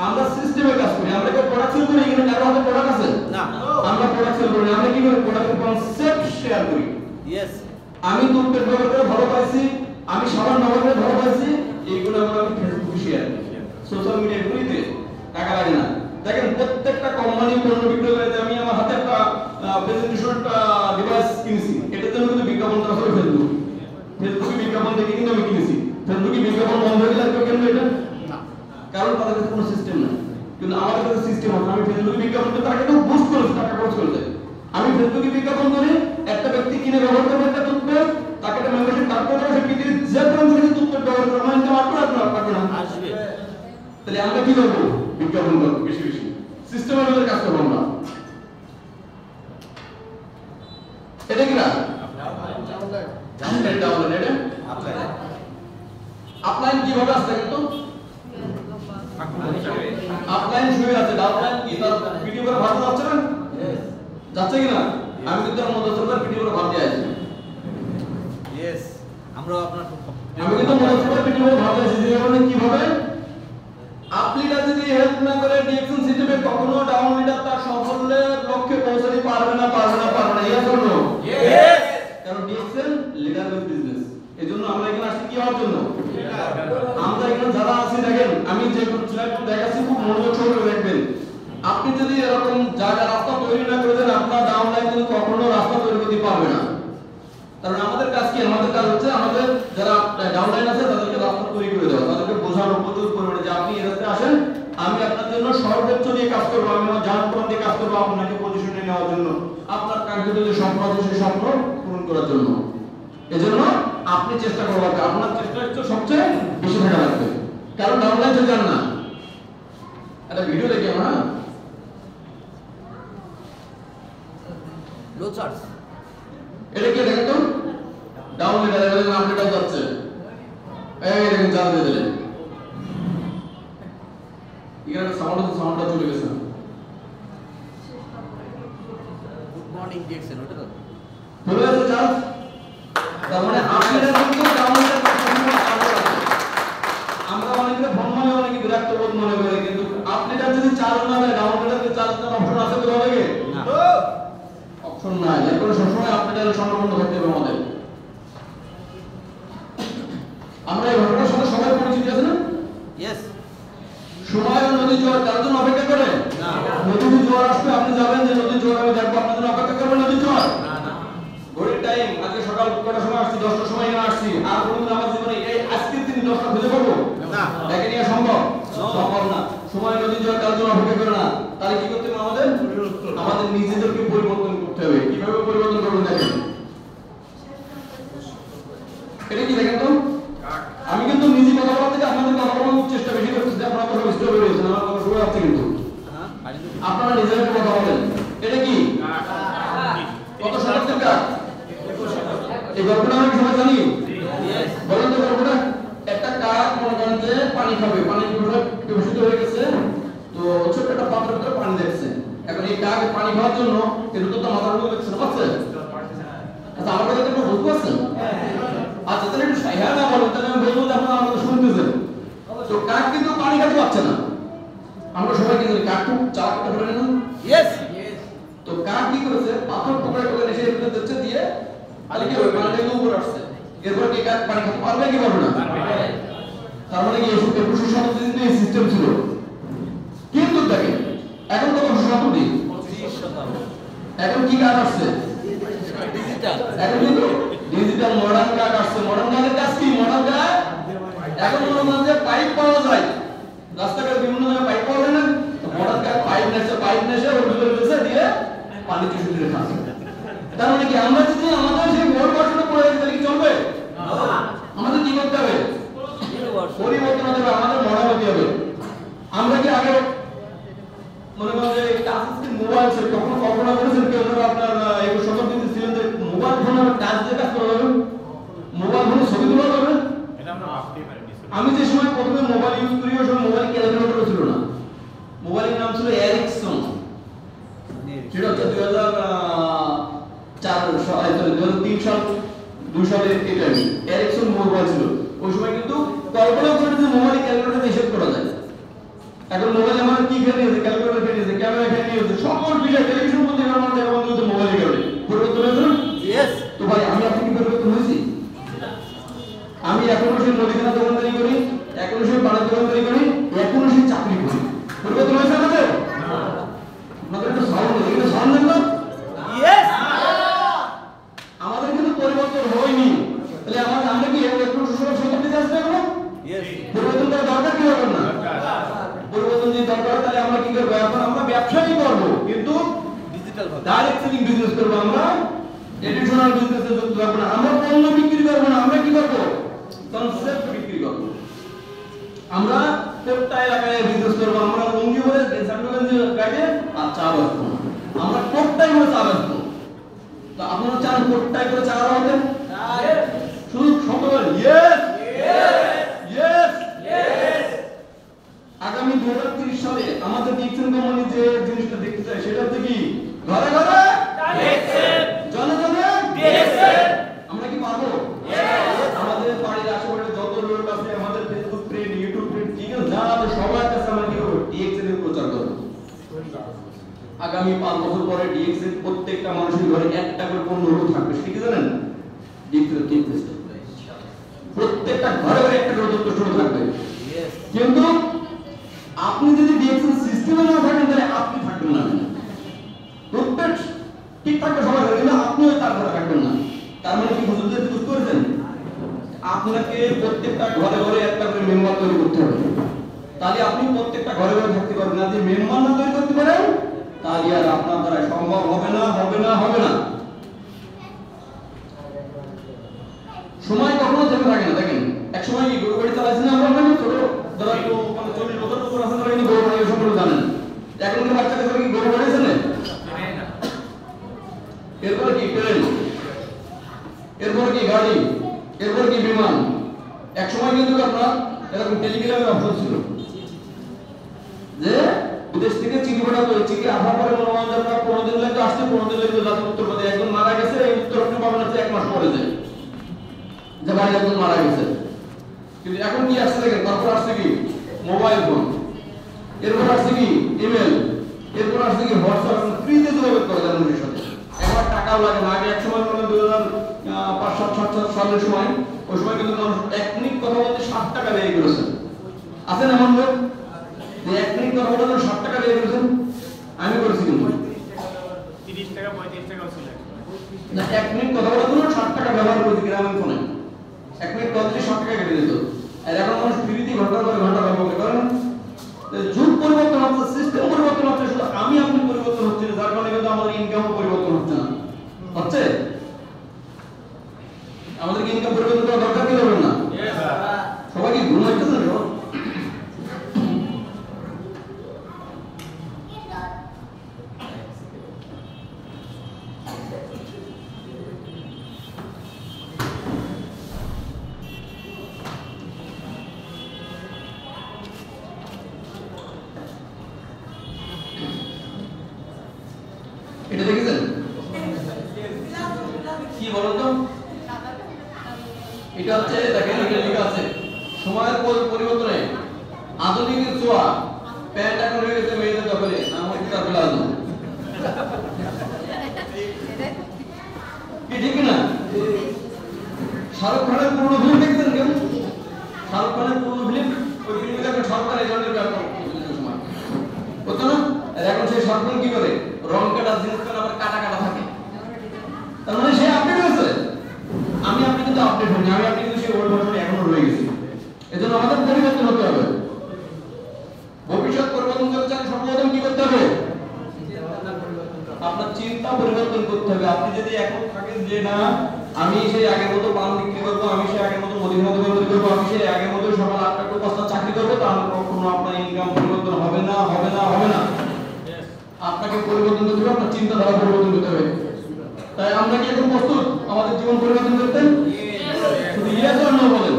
আমরা সিস্টেমে কাজ করি। আমরা কি প্রোডাক্ট সেল করি? এখানে কারো হাতে প্রোডাক্ট আছে না, আমরা প্রোডাক্ট সেল করি। আমরা কি করি? প্রোডাক্টের কনসেপ্ট শেয়ার করি। ইয়েস, আমি টুথপেস্ট ব্যবহার করে ভালো পাইছি, আমি সাবান ব্যবহার করে ভালো পাইছি, এইগুলো আমরা ফেসবুকে শেয়ার করি, সোশ্যাল মিডিয়ায় করিতে টাকা লাগে না। দেখেন প্রত্যেকটা কোম্পানি পণ্য বিক্রয় করে, আমি আমার হাতে একটা প্রেজেন্টেশন ডিভাইস কিনেছি, এটার জন্য কিন্তু বিজ্ঞাপন করা হলো ফেসবুকে বিজ্ঞাপন দেখে কিন্তু আমি কিনেছি। ফেসবুকে বিজ্ঞাপন বন্ধ হয়ে গেলে কেউ কিনবে এটা না, কারণ তাদের কাছে কোনো সিস্টেম নাই। কিন্তু আমাদের কাছে সিস্টেম আছে। আমি ফেসবুকে বিজ্ঞাপন করে তাকে একটু বুস্ট করেছি, টাকা খরচ করেছে। আমি ফেসবুকে বিজ্ঞাপন করি, একটা ব্যক্তি কিনে ব্যবহার করবে একটা টুথপেস্ট, তাকে একটা মেম্বারশিপ কার্ড করে দেবে, সে পৃথিবীর যে প্রান্ত থেকে টুথপেস্ট ব্যবহার করবে, আমার ইনকাম আসবে না আসবে। তাহলে আমরা কি করবো? বিজ্ঞাপন করবো বেশি বেশি, সিস্টেমের মধ্যে কাজ করবো আমরা। এটা কি না আপলাইন কিভাবে আসছে? কিন্তু আপলাইন শুয়ে আছে, ডাউনলাইন কি তার ভিডিও করে ভাড়া যাচ্ছে না? যাচ্ছে কি না? আমি কিন্তু আমার মদরসার ভিডিও করে ভাড়া দিয়ে আছি। ইয়েস, আমরা আপনার আমি কিন্তু মদরসার ভিডিও করে ভাড়া দিয়েছি। যে মানে কিভাবে আপলিটা যদি হেল্প না করে ডিএক্সএল সিস্টেমে কখনো ডাউন লিডার তার সাফল্যের লক্ষ্যে পৌঁছাতে পারবে না। Yes or no? ইয়েস, কারণ ডিএক্সএল লিডার উইথ বিজনেস। এজন্য আমরা এখানে আসছি কি হওয়ার জন্য? আমরা এখানে যারা আছি, দেখেন আমি যে স্লাইড দেখাচ্ছি খুব মনোযোগ সহকারে দেখবেন। আপনি যদি এরকম জায়গা রাস্তা তৈরি না করে দেন, আপনার ডাউনলাইন কিন্তু কখনো রাস্তা তৈরি করতে পারবে না। কারণ আমাদের কাজ কি? আমাদের কাজ হচ্ছে আমাদের যারা ডাউনলাইন আছে তাদেরকে রাস্তা তৈরি করে দেওয়া, তাদেরকে বোঝানো প্রচুর পরিমাণে যে আপনি এই রাস্তায় আসেন, আমি আপনার জন্য সর্বোচ্চ দিয়ে কাজ করবো, আমি আমার জান প্রাণ দিয়ে কাজ করবো আপনাকে পজিশনে নেওয়ার জন্য, আপনার কাঙ্ক্ষিত যে স্বপ্ন আছে সেই স্বপ্ন পূরণ করার জন্য। এজন্য আপনি চেষ্টা করবেন, আপনার চেষ্টা হচ্ছে সবচেয়ে বেশি থাকা লাগবে, কারণ ডাউনলাইন তো জান না। একটা ভিডিও দেখি আমরা, লো চার্জ, এটা কি দেখেন তো ডাউনলোড এর আপডেট যাচ্ছে, এই দেখেন চার্জ দিয়ে দিলেন, এখানে সাউন্ডটা চলে গেছে। গুড মর্নিং ডিএক্সএল, ওটা তো চলে গেছে চার্জ। তার মানে আপনারা কিন্তু ডাউনলোড আমরা অনেকে ফোন অনেকে বিরক্ত বোধ মনে করে, কিন্তু আপনারা যদি চার্জ না দেয়, ডাউনলোডের চার্জ দেওয়ার অপশন আছে তো লাগে না, অপশন নাই, এর কোনো সবসময় আপনাদের সংরক্ষণ করতে হবে আমাদের। আমরা এই ঘটনার সাথে সবাই পরিচিত আছে না? ইয়েস। সময় নদী জোয়ার তার জন্য অপেক্ষা করে না, নদী জোয়ার আসবে আপনি যাবেন যে নদী জোয়ার আমি দেখবো, আপনার জন্য অপেক্ষা করবেন নদী জোয়ার? না, না। ঘড়ির টাইম আজকে সকাল কটার সময় আসছি, 10টার সময় এখানে আসছি, আর কোনদিন আমার জীবনে এই আজকের দিন 10টা খুঁজে পাবো না। দেখে নিয়ে সম্ভব সম্ভব না। সময় নদী জোয়ার তার জন্য অপেক্ষা করে না। তাহলে কি করতে হবে আমাদের? আমাদের নিজেদেরকে পরিবর্তন করতে হবে। কিভাবে পরিবর্তন করবেন দেখেন, এটা কি দেখেন তো, আমি কিন্তু নিজে কথা বলার থেকে আপনাদের কথা বলার চেষ্টা বেশি করতেছি, আপনারা কথা বুঝতে পেরেছেন, আমার কথা শুনে যাচ্ছে কিন্তু আপনারা নিজেদের কথা বলেন। এটা কি কত শতাব্দীর কাজ? এই গল্পটা আমি সবাই জানি, বলেন তো গল্পটা। একটা কাক মনে করেন যে পানি খাবে, পানি বিকশিত হয়ে গেছে, তো ছোট্ট একটা পাত্রের ভিতরে পানি দেখছে। এখন এই কাক পানি খাওয়ার জন্য এর তো মাথার উপর দেখছে না, পাচ্ছে? আচ্ছা আমার কথা একটু বুঝতে পারছেন? আচ্ছা তাহলে একটু হ্যাঁ না বলেন, তাহলে আমি বলবো যে আপনারা আমাকে শুনতেছেন। তো কাক কিন্তু পানি খেতে পারছে না। আমরা সবাই কি জানি কাক খুব চালাক একটা করে না? ইয়েস। তো কাক কি করেছে, পাথর টুকরা করে এসে এর ভিতরে দিচ্ছে, দিয়ে তাহলে কি হবে, পানিটা উপরে আসছে। এরপর কি কাক পানি খেতে পারবে কি পারবে না? তার মানে কি 21 শতাব্দীতে কিন্তু এই সিস্টেম ছিল। কিন্তু দেখেন এখন কত শতাব্দী, 25 শতাব্দী। এখন কি কাক আসছে? ডিজিটাল। এখন কিন্তু ডিজিটাল মডার্ন কাক আসছে। মডার্ন কাকের কাজ কি? মডার্ন কাক এখন মনে করেন যে পাইপ পাওয়া যায়, রাস্তাঘাটে বিভিন্ন জায়গায় পাইপ পাওয়া যায় না, মডার্ন কাক পাইপ নেছে ওর ভিতরে দিয়েছে, দিয়ে পানি টিস্যু দিয়ে খাচ্ছে। তার মানে কি আমরা যদি আমাদের সেই মূল ঘটনা পড়ে যাই তাহলে কি চলবে? আমাদের কি করতে হবে? পরিবর্তন হতে হবে, আমাদের মডার্ন হতে হবে। আমরা কি আগে মনে করেন যে টাচ স্ক্রিন মোবাইল ছিল, তখন কল্পনা করেছেন কেউ ধরো আপনার 21 শতাব্দীতে ছিলেন যে মোবাইল ফোন আমরা টাচ দিয়ে কাজ করা যাবে, মোবাইল ফোনে ছবি তোলা যাবে? আমি যে সময় প্রথমে মোবাইল ইউজ করি ওই সময় মোবাইল ক্যালকুলেটর ছিল না, মোবাইলের নাম ছিল এরিকসন। সেটা হচ্ছে 2003 সাল 2 সালে এটা এরিকসন মোবাইল ছিল। ওই সময় কিন্তু কল্পনা করে যে মোবাইলে ক্যালকুলেটর হিসাব করা যায়। এখন মোবাইল আমাদের কি ফেলে দিয়েছে, ক্যালকুলেটর ফেলে দিয়েছে, ক্যামেরা ফেলে দিয়েছে, সকল বিষয় টেলিভিশন বলতে গেলে আমাদের এখন কিন্তু মোবাইলে গেলে পরিবর্তন হয়েছে। ইয়েস। তো ভাই আমি আপনি কি পরিবর্তন হয়েছি? আমি এখনো সেই মুদিখানা দোকানদারি করি, এখনো সেই বাড়ির দোকানদারি করি, এখনো সেই চাকরি করি। পরিবর্তন হয়েছে আমাদের? আপনাদের একটু সাউন্ড নেই, একটু সাউন্ড দেন না। ইয়েস। আমাদের কিন্তু পরিবর্তন হয়নি। তাহলে আমরা কি 21 শতাব্দীতে আসবে এখনো? ইয়েস। পরিবর্তন করা দরকার কি হবে না? পরিবর্তন যদি দরকার তাহলে আমরা কি করবো? এখন আমরা ব্যবসাই করবো, কিন্তু ডিজিটাল ভাবে। ডাইরেক্ট সেলিং বিজনেস করবো। আমরা এডিশনাল বিজনেসে যুক্ত থাকবো না। আমরা পণ্য বিক্রি করবো না, আমরা কি করবো? কনসেপ্ট বিক্রি করবো। আমরা কোট্টা এলাকায় বিজনেস করবো। আমরা লুঙ্গি বলে সার্টিফিকেট গাড়ি আর চা বেচবো। আমরা কোট্টাই করে চা বেচবো। তো আপনারা চান কোট্টাই করে চা হবে? শুধু শব্দ ইয়েস ইয়েস ইয়েস। আগামী 2030 সালে আমাদের ডিকসন কোম্পানি যে জিনিসটা দেখতে চাই সেটা হচ্ছে কি? ঘরে ঘরে ডিকসন, জনে জনে ডিকসন। আমরা কি পারবো? আমাদের বাড়ির আশেপাশে যত লোক আছে, আমাদের ফেসবুক ফ্রেন্ড, ইউটিউব ফ্রেন্ড, ঠিক আছে, যা আছে সবার কাছে আমরা কি করব? ডিএক্সএন এর প্রচার করব। আগামী 5 বছর পরে ডিএক্সএন প্রত্যেকটা মানুষের ঘরে একটা করে পণ্য থাকবে। ঠিক আছে জানেন? ডিএক্সএন সিস্টেম প্রত্যেকটা ঘরে ঘরে একটা করে যন্ত্র থাকবে। ইয়েস। কিন্তু আপনি যদি ডিএক্সএন সিস্টেমে না থাকেন তাহলে আপনি থাকবেন না। প্রত্যেক ঠিক থাকবে সবাই, কিন্তু আপনিও তার ঘরে থাকবেন না। তার মানে কি বুঝতে করেছেন? আপনাকে প্রত্যেকটা ঘরে ঘরে একটা করে মেম্বার তৈরি করতে হবে। তাহলে আপনি প্রত্যেকটা ঘরে ঘরে থাকতে পারবেন না। যদি মেম্বার না তৈরি করতে পারেন তাহলে আর আপনার দ্বারা সম্ভব হবে না, হবে না, হবে না। সময় কখনো থেমে থাকে না। দেখেন এক সময় কি গরু গাড়ি চালাইছেন আমরা, ছোট ধরো একটু 40 বছর উপর আছে, তারা কিন্তু গরু গাড়ি সম্পর্কে জানেন। এখন কি বাচ্চাদের কি গরু গাড়ি জানেন? এরপরে কি ট্রেন, এরপরে কি গাড়ি, এরপরে কি বিমান। এক সময় কিন্তু আপনার এরকম টেলিগ্রামের অপশন ছিল যে বিদেশ থেকে চিঠি পাঠাতো, চিঠি আসার পরে মনে হয় আপনার 15 দিন লাগতো আসতে, 15 দিন লাগতো যাতে উত্তর পাতে। একজন মারা গেছে, এই উত্তর আপনি পাবেন হচ্ছে 1 মাস পরে যায় যে ভাই একজন মারা গেছে। কিন্তু এখন কি আসছে দেখেন, তারপর আসছে কি মোবাইল ফোন, এরপর আসছে কি ইমেল, এরপর আসছে কি হোয়াটসঅ্যাপ। ফ্রিতে যোগাযোগ করা যায় মানুষের সাথে। একবার টাকা সালের সময়, ওই সময় কিন্তু মানুষ 1 মিনিট কথা বলতে 60 টাকা ব্যয় করেছেন। আছেন এমন লোক যে 1 মিনিট কথা বলার জন্য 60 টাকা ব্যয় করেছেন? আমি করেছি কিন্তু 30 টাকা 35 টাকা ছিল না, 1 মিনিট কথা বলার জন্য 60 টাকা ব্যবহার করেছি গ্রামের ফোনে। 1 মিনিট কথা দিলে 60 টাকা কেটে দিত। আর এখন মানুষ ফ্রিতে ঘন্টার পর ঘন্টা ব্যবহার করে না। যুগ পরিবর্তন হচ্ছে, সিস্টেম পরিবর্তন হচ্ছে, শুধু আমি আপনি পরিবর্তন হচ্ছে না, যার কারণে কিন্তু আমাদের ইনকাম পরিবর্তন হচ্ছে না। হচ্ছে আমাদের ইনকাম পরিবর্তন করা দরকার কি দরকার না? সবাই কি ঘুমাইতেছে না? এটা দেখেছেন কি বলুন তো? এটা হচ্ছে দেখেন, এটা লেখা আছে সময়ের পরিবর্তনে আধুনিকের ছোঁয়া, প্যান্ট এখন হয়ে গেছে মেয়েদের দখলে, নাম হচ্ছে তার প্লাজো। কি ঠিক না? শাহরুখ খানের পুরনো ফিল্ম দেখছেন কেউ? শাহরুখ খানের পুরনো ফিল্ম, ওই ফিল্মে দেখেন শাহরুখ খান এই ধরনের ব্যাপার সময় হতো না। আর এখন সেই শাহরুখ খান কি করে? রং কাটা জিন্স প্যান্ট আবার কাটা কাটা থাকে। তার মানে সে আপডেট হয়েছে। আমি আপনি কিন্তু আপডেট হইনি, আমি আপনি কিন্তু সেই ওল্ড ভার্সনে এখনো রয়ে গেছি। এজন্য আমাদের পরিবর্তন হতে হবে। ভবিষ্যৎ পরিবর্তন করতে চান সর্বপ্রথম কি করতে হবে? আপনার চিন্তা পরিবর্তন করতে হবে। আপনি যদি এখন থাকেন যে না আমি সেই আগের মতো পান বিক্রি করবো, আমি সেই আগের মতো মুদিখানা দোকান করবো, আমি সেই আগের মতো সকাল 8টা টু 5টা চাকরি করবো, তাহলে কখনো আপনার ইনকাম পরিবর্তন হবে না, হবে না, হবে না। আপনাকে পরিবর্তন করতে হবে, আপনার চিন্তাধারা পরিবর্তন করতে হবে। তাই আমরা কি এখন প্রস্তুত আমাদের জীবন পরিবর্তন করতে? শুধু ইয়েস অর নো বলেন।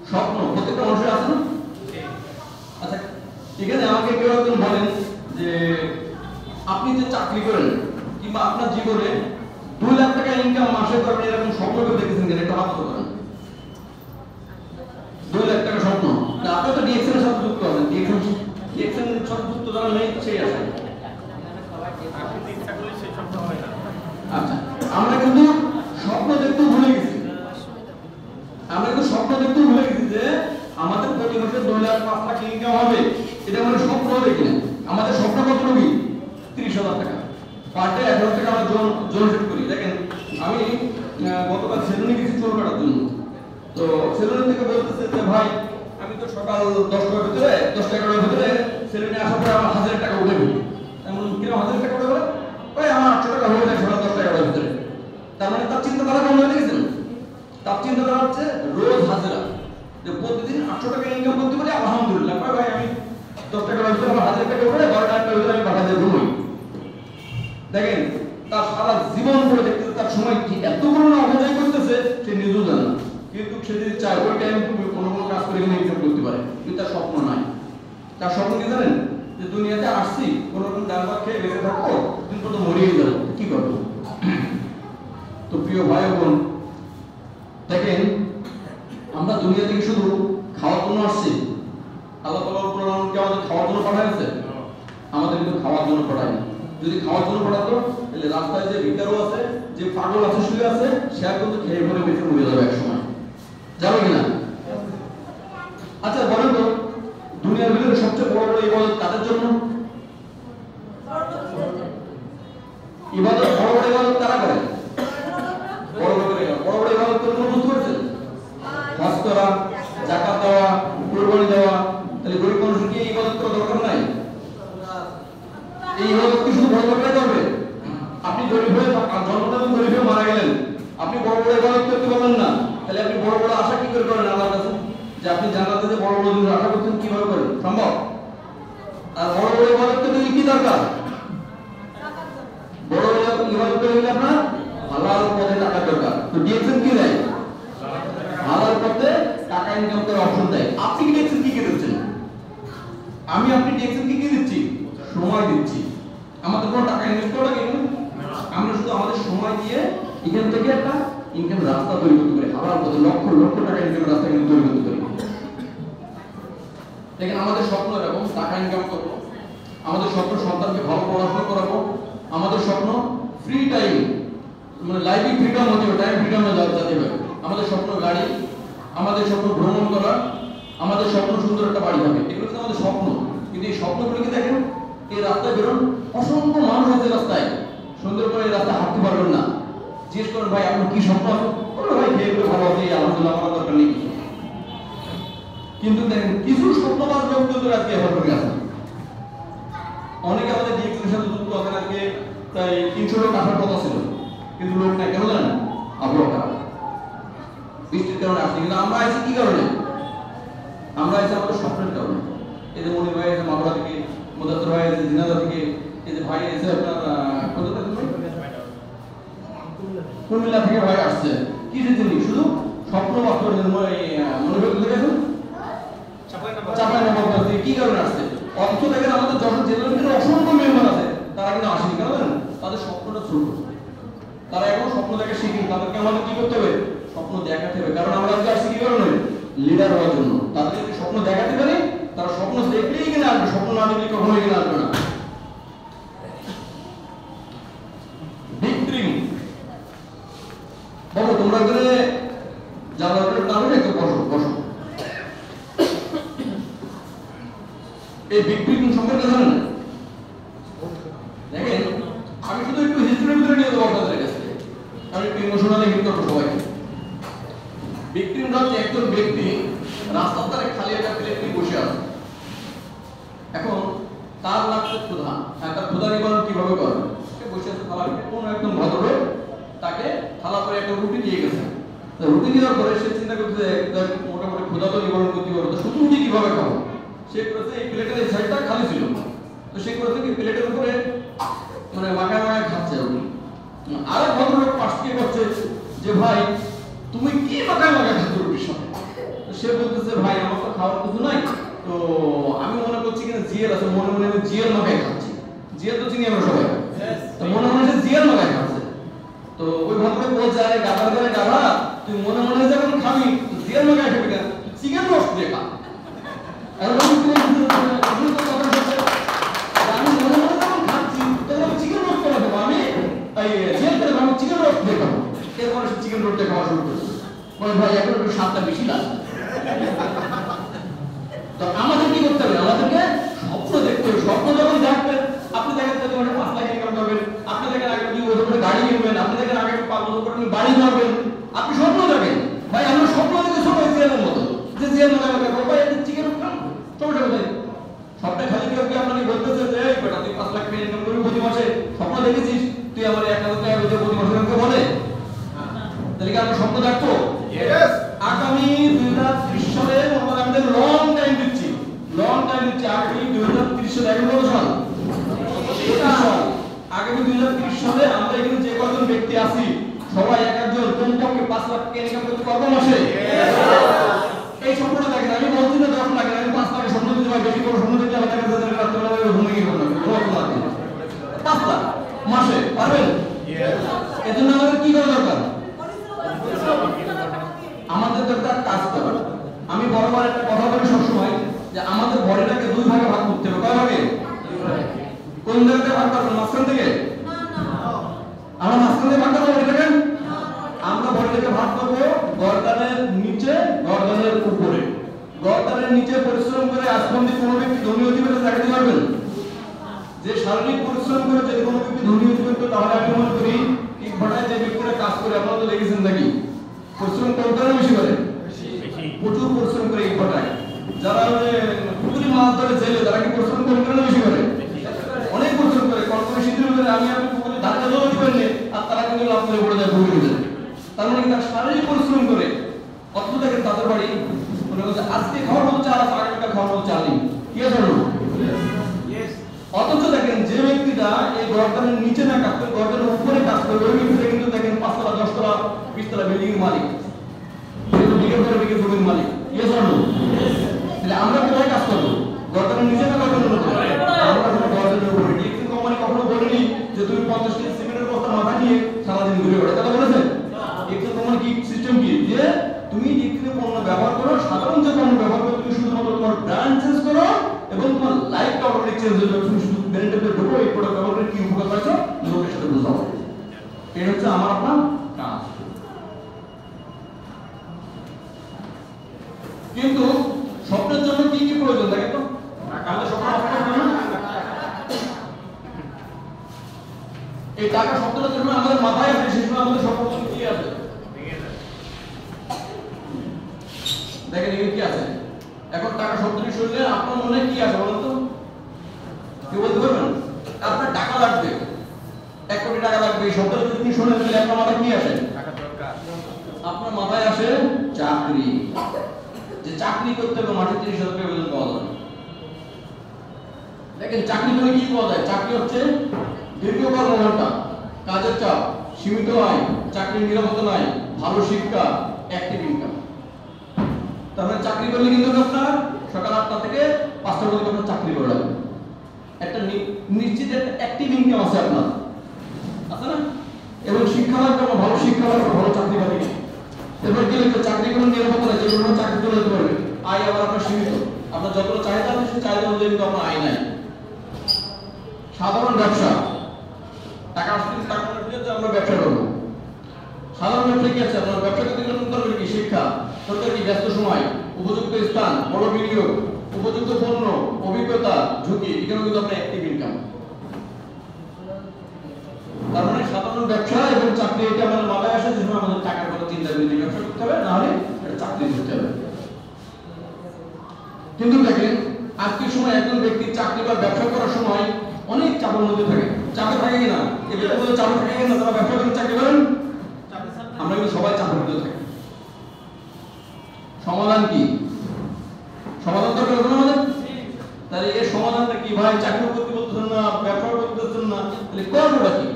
স্বপ্ন প্রত্যেকটা মানুষের আছে না? আচ্ছা ঠিক আছে, আমাকে কেউ একজন বলেন যে আপনি যে চাকরি করেন কিংবা আপনার জীবনে 2 লাখ টাকা ইনকাম মাসে করবেন, এরকম স্বপ্ন কেউ দেখেছেন কিনা? একটু হাত করেন। 2 লাখ টাকা স্বপ্ন। না, আপনি তো ডিএক্সএন এর সাথে যুক্ত আছেন। ডিএক্সএন এর সাথে যুক্ত যারা নেই সেই আছে। আপনি ইচ্ছা করলে সেই স্বপ্ন হয় না। আচ্ছা, আমরা কিন্তু স্বপ্ন দেখতে ভুলে গেছি। আমরা কিন্তু স্বপ্ন দেখতে ভুলে গেছি যে আমাদের প্রতি বছর 2 লাখ 5 লাখ ইনকাম হবে, এটা আমরা স্বপ্ন হবে কিনা? আমাদের স্বপ্ন কত রবি? 30,000 টাকা পার ডে। 1,000 টাকা আমরা জোন সেট করি। দেখেন আমি গতকাল সেলুনে গেছি চুল কাটার জন্য। তো সেলুন থেকে বলতেছে যে ভাই আমি তো সকাল 10টার ভিতরে 10টা 11টার ভিতরে সেলুনে আসার পরে আমার 1000 টাকা উঠে গেল। এমন কিরকম 1000 টাকা উঠে গেল? ওই আমার 800 টাকা হয়ে যায় সকাল 10টা 11টার ভিতরে। তার মানে তার চিন্তাধারা কেমন হয়ে গেছে? তার চিন্তাধারা হচ্ছে রোজ হাজিরা, যে প্রতিদিন 800 টাকা ইনকাম করতে পারি আলহামদুলিল্লাহ। ভাই আমি 10 টাকার ভিতরে আমার 1000 টাকা উঠে 12টা 1টার ভিতরে আমি বাসায় ঘুমাই। দেখেন তার সারা জীবন পড়ে দেখতেছে, তার সময় কি এত পরিমাণে অপচয় করতেছে সে নিজেও জানে না। কিন্তু সে যদি চায় ওই টাইম কোনো কাজ করে ইনকাম করতে পারে, কিন্তু তার স্বপ্ন নাই। তার স্বপ্ন কি জানেন? যে দুনিয়াতে আসছি কোনো রকম ডাল ভাত খেয়ে বেঁচে থাকবো, কিন্তু তো মরিয়ে যাবো, কি করবো? তো প্রিয় ভাই বোন দেখেন, আমরা দুনিয়া থেকে শুধু খাওয়ার জন্য আসছি। আল্লাহ তাআলা কি আমাদের খাওয়ার জন্য পাঠাইছে? আমাদের কিন্তু খাওয়ার জন্য পাঠায়নি। যদি খাওয়ার জন্য পাঠাতো তাহলে রাস্তায় যে ভিখারু আছে, যে পাগল আছে, শুয়ে আছে, সে কিন্তু খেয়ে পরে বেঁচে মরে যাবে এক সময়, যাবে কিনা? আচ্ছা বলেন তো, দুনিয়ার ভিতরে সবচেয়ে বড় বড় ইবাদত কাদের জন্য? ইবাদত বড় বড় ইবাদত কারা করে? বড় বড় ইবাদত কোন বুঝতে পারছেন? হজ করা, যাকাত দেওয়া, কুরবানি দেওয়া। তাহলে গরিব মানুষের কি ইবাদত করা দরকার নাই? এই ইবাদত কি শুধু বড় বড়রাই করবে? আপনি গরিব হয়ে জন্মদান গরিব হয়ে মারা গেলেন, আপনি বড় বড় ইবাদত করতে পারলেন না, তাহলে আপনি বড় বড় আশা কি করে করেন আল্লাহর কাছে? যে আপনি জান্নাতে যে বড় বড় জিনিস আশা করতেন, কিভাবে করেন? সম্ভব? আর বড় বড় ইবাদত করতে কি দরকার? বড় বড় ইবাদত করতে গেলে আপনার হালাল পথে টাকা দরকার। তো ডিএক্সএন কি দেয়? হালাল পথে টাকা ইনকাম করার অপশন দেয়। আপনি কি ডিএক্সএন কি দিচ্ছেন? আমি আপনি ডিএক্সএন কি দিচ্ছি? সময় দিচ্ছি। আমাদের কোনো টাকা ইনভেস্ট করা লাগে না। আমরা শুধু আমাদের সময় দিয়ে এখান থেকে একটা ইনকাম রাস্তা তৈরি করতে পারি। হালাল পথে লক্ষ লক্ষ টাকা ইনকাম রাস্তা কিন্তু তৈরি করতে পারি। দেখেন আমাদের স্বপ্ন এরকম, টাকা ইনকাম করবো, আমাদের স্বপ্ন সন্তানকে ভালো পড়াশোনা করাবো, আমাদের স্বপ্ন ফ্রি টাইম মানে লাইফে ফ্রিডম হতে হবে, টাইম ফ্রিডমে যেতে হবে। আমাদের স্বপ্ন গাড়ি, আমাদের স্বপ্ন ভ্রমণ করা, আমাদের স্বপ্ন সুন্দর একটা বাড়ি হবে, এগুলো তো আমাদের স্বপ্ন। কিন্তু এই স্বপ্নগুলিকে দেখেন, এই রাস্তায় বেরোন, অসংখ্য মানুষ আছে রাস্তায়, সুন্দর করে এই রাস্তায় হাঁটতে পারবেন না। জিজ্ঞেস করেন ভাই আপনার কি স্বপ্ন আছে, বলবে ভাই খেয়ে এগুলো ভালো আছে, আলহামদুলিল্লাহ আমার দরকার নেই। কিন্তু দেখেন কিছু স্বপ্নবাজ লোক কিন্তু আজকে এবার করে আছে। অনেকে আমাদের ডিএক্সের সাথে যুক্ত আছেন, আজকে প্রায় 300 লোক আসার কথা ছিল, কিন্তু লোক নাই। কেন জানেন? আবহাওয়া খারাপ, বৃষ্টির কারণে আসছে। কিন্তু আমরা আইছি কি কারণে? আমরা আইছি আমাদের স্বপ্নের কারণে। এই যে মনির ভাই আছে মাগুরা থেকে, মুদাত্তর ভাই আছে জিনাদা থেকে, এই যে ভাই আছে আপনার কোথা থেকে কুমিল্লা থেকে ভাই আসছে। কি যে জিনিস শুধু স্বপ্ন বাস্তবায়নের মনে হয় কোথায় গেছেন? চাঁপাইনবাবগঞ্জ থেকে। কি কারণে আসছে? অথচ দেখেন আমাদের যশোর জেলার ভিতরে অসংখ্য মেম্বার আছে, তারা কিন্তু আসেনি। কেন জানেন? তাদের স্বপ্নটা ছোট, তারা এখন স্বপ্ন দেখা শিখিনি। তাদেরকে আমাদের কি করতে হবে? স্বপ্ন দেখাতে হবে। কারণ আমরা আজকে আসছি কি কারণে? লিডার হওয়ার জন্য। তাদের যদি স্বপ্ন দেখাতে পারি, তারা স্বপ্ন দেখলেই কিনে আসবে, স্বপ্ন না দেখলে কখনোই কিনে আসবে না। বিগ ড্রিম বাবু, তোমরা এখানে যারা নামে একটু বসো বসো। এই বিগ ড্রিম সম্পর্কে জানেন? দেখেন আমি শুধু একটু হিস্ট্রির ভিতরে নিয়ে যাবো আপনাদের কাছে, আমি একটু ইমোশনালি হিট করবো সবাইকে। বিগ ড্রিমটা হচ্ছে একজন ব্যক্তি রাস্তার ধারে খালি একটা প্লেট নিয়ে বসে আছে। এখন তার লাগছে ক্ষুধা, তার ক্ষুধা নিবারণ কিভাবে করবে? সে বসে আছে থালা পেটে, কোন একদম ভদ্রলোক তাকে থালা করে একটা রুটি দিয়ে গেছে। রুটি দেওয়ার পরে সে চিন্তা করছে মোটামুটি ক্ষুধা তো নিবারণ করতে পারবো, শুধু রুটি কিভাবে খাবো? সে করেছে এই প্লেটের এই সাইডটা খালি ছিল, তো সে করেছে কি প্লেটের উপরে মানে মাখায় মাখায় খাচ্ছে রুটি। আরেক ভদ্রলোক পাশ থেকে করছে যে ভাই তুমি কি মাখায় মাখায় খাচ্ছ রুটির সাথে? তো সে বলতেছে ভাই আমার তো খাওয়ার কিছু নাই, তো আমি মনে করছি কিনা জিএল আছে, মনে মনে আমি জিএল মাখায় খাচ্ছি। জিএল তো চিনি আমরা সবাই, তো মনে মনে সে জিএল মাখায় খাচ্ছে। তো ওই ভদ্রলোক বলছে আরে গাধার করে গাধা, তুই মনে মনে যখন খাবি জিএল মাখায় খাবি না, চিকেন রোস্ট দিয়ে খা। আমি মনে মনে যখন খাচ্ছি তখন আমি চিকেন রোস্ট করে দেবো, আমি জিএল করে আমি চিকেন রোস্ট দিয়ে খাবো। এরপরে সে চিকেন রোস্ট দিয়ে খাওয়া শুরু করেছে। বলে ভাই এখন একটু স্বাদটা বেশি লাগছে। তো আমাদের কি করতে হবে? আমাদেরকে স্বপ্ন দেখতে হবে। স্বপ্ন যখন দেখবেন, আপনি দেখেন তো 5 লাখ ইনকাম করবেন, আপনি দেখেন আগে 2 বছর পরে গাড়ি কিনবেন, আপনি দেখেন আগে 5 বছর পরে বাড়ি করবেন, আপনি স্বপ্ন দেখেন। ভাই আমরা স্বপ্ন দেখে ছোট জিয়ালের মতো, যে জিয়াল মনে হবে ভাই চিকেন খান সমস্যা কোথায়? স্বপ্নে খালি কেউ কি আপনাকে বলতেছে যে এই বেটা তুই 5 লাখ টাকা ইনকাম করবি প্রতি মাসে, স্বপ্ন দেখেছিস তুই আমার 1,000 টাকা বেতন প্রতি মাসে আমাকে বলে? তাহলে কি আমরা স্বপ্ন দেখবো? ইয়েস। আগামী 2030 সালে আমাদের লং টাইম দিচ্ছি, আগামী 2030 সালে এখন কত সাল? 30 সাল। আগামী 2030 সালে আমরা এখানে যে কজন ব্যক্তি আছি সবাই এক একজন কমপক্ষে 5 লাখ টাকা ইনকাম করতে পারবো মাসে। এই স্বপ্নটা দেখেন, আমি বলছি না 10 লাখ, আমি 5 লাখ স্বপ্ন দিতে পারি, বেশি করে স্বপ্ন দিতে হবে দেখা যাচ্ছে রাত্রে ঘুমিয়ে গিয়ে করলাম 5 লাখ মাসে পারবেন? এজন্য আমাদের কি করা দরকার? আমাদের দরকার কাজ করা। আমি বরাবর একটা কথা বলি সবসময় যে আমাদের বডিটাকে 2 ভাগে ভাগ করতে হবে। কয় ভাগে? কোন জায়গাতে ভাগ করব? মাঝখান থেকে? আমরা মাঝখান থেকে ভাগ করব বডিটাকে? আমরা বডিটাকে ভাগ করব গর্দানের নিচে, গর্দানের উপরে। গর্দানের নিচে পরিশ্রম করে আজপন্দি কোনো ব্যক্তি ধনী হতে পারে, দেখাতে পারবেন? যে শারীরিক পরিশ্রম করে যদি কোনো ব্যক্তি ধনী হতে পারে, তাহলে আমি মনে করি এই ঘটায় যে ব্যক্তিরা কাজ করে, আপনারা তো দেখেছেন নাকি পরিশ্রম কম করে বেশি করে? প্রচুর পরিশ্রম করে এই ঘটায়। যারা পুকুরি মাছ ধরে জেলে, তারা কি পরিশ্রম কম করে বেশি করে? অনেক পরিশ্রম করে। কর্পোরেট শীতের ভিতরে আমি পুকুরে ধাক্কা দেওয়া দিতে পারিনি, আর তারা কিন্তু লাভ করে পড়ে যায় পুকুরের ভিতরে। তার মানে কি তারা শারীরিক পরিশ্রম করে? অথচ দেখেন তাদের বাড়ি মনে করছে আজকে খাওয়ার মতো চাল আছে, আগামীকাল খাওয়ার মতো চাল নেই। কি আছে? অথচ দেখেন যে ব্যক্তিটা এই গর্দানের নিচে না কাজ করে, গর্দানের উপরে কাজ করে, ওই ব্যক্তিটা কিন্তু দেখেন 5 তলা 10 তলা 20 তলা বিল্ডিং এর মালিক, বিঘের পরে বিঘে জমির মালিক। Yes or no? তাহলে আমরা কোথায় কাজ করব? গর্দানের নিচে না গর্দানের উপরে? আমরা কোনো গর্দানের উপরে। ডিএক্সি কোম্পানি কখনো বলেনি যে তুমি 50 কেজি সিমেন্টের বস্তা মাথা নিয়ে সারাদিন ঘুরে বেড়াও, কথা বলেছে? ডিএক্সি কোম্পানি কি সিস্টেম কি যে তুমি ডিএক্সি পণ্য ব্যবহার করো, সাধারণ যে পণ্য ব্যবহার করো, তুমি শুধুমাত্র তোমার ব্র্যান্ড চেঞ্জ করো এবং তোমার লাইফটা অটোমেটিক চেঞ্জ হয়ে যাবে, তুমি শুধু কিন্তু স্বপ্নের জন্য কি কি প্রয়োজন থাকে তো আমাদের স্বপ্ন অর্জনের জন্য এই টাকা স্বপ্নের জন্য আমাদের মাথায় আসে সেই সময় আমাদের স্বপ্ন কি আছে দেখেন এখানে কি আছে এখন টাকা শব্দটি শুনলে আপনার মনে কি আছে বলুন তো কি বলতে পারবেন আপনার টাকা লাগবে 1 কোটি টাকা লাগবে এই শব্দটা যদি আপনি শুনেন তাহলে আপনার মাথায় কি আসে টাকা দরকার আপনার মাথায় আসে চাকরি যে চাকরি করতে হবে মাসে 30,000 টাকা বেতন পাওয়া যাবে দেখেন চাকরি করে কি পাওয়া যায় চাকরি হচ্ছে দীর্ঘ কর্মঘণ্টা কাজের চাপ সীমিত আয় চাকরির নিরাপত্তা নাই ভালো শিক্ষা অ্যাক্টিভ ইনকাম তার মানে চাকরি করলে কিন্তু আপনার সকাল 8টা থেকে 5টা পর্যন্ত আপনার চাকরি করে লাগবে একটা নিশ্চিত একটা অ্যাক্টিভ ইনকাম আছে আপনার আছে না এবং শিক্ষা লাগবে ভালো শিক্ষা লাগবে ভালো চাকরি পাবে এবার কি লাগবে চাকরি কোনো নিরাপত্তা নাই যে কোনো চাকরি চলে যেতে পারবে আয় আবার আপনার সীমিত আপনার যতটা চাহিদা আছে সেই চাহিদা অনুযায়ী কিন্তু আপনার আয় নাই সাধারণ ব্যবসা টাকা আসলে টাকা দিয়ে আমরা ব্যবসা করবো সাধারণ ব্যবসা কি আছে আপনার ব্যবসা করতে গেলে দরকার কি শিক্ষা দরকার কি ব্যস্ত সময় উপযুক্ত স্থান বড় বিনিয়োগ উপযুক্ত পণ্য অভিজ্ঞতা ঝুঁকি এখানে কিন্তু আপনার অ্যাক্টিভ ইনকাম তার মানে সাধারণ ব্যবসা এবং চাকরি এটা আমাদের মাথায় আসে যে আমাদের টাকার কথা চিন্তা করে ব্যবসা করতে হবে না হলে চাকরি করতে হবে কিন্তু দেখেন আজকের সময় একজন ব্যক্তি চাকরি বা ব্যবসা করার সময় অনেক চাপের মধ্যে থাকে চাপে থাকে কিনা এই ব্যক্তিগুলো চাপে থাকে কিনা তারা ব্যবসা করেন চাকরি করেন আমরা কিন্তু সবাই চাপের মধ্যে থাকি সমাধান কি সমাধান দরকার হবে আমাদের তাহলে এর সমাধানটা কি ভাই চাকরি করতে বলতেছেন না ব্যবসা করতে বলতেছেন না তাহলে করবোটা কি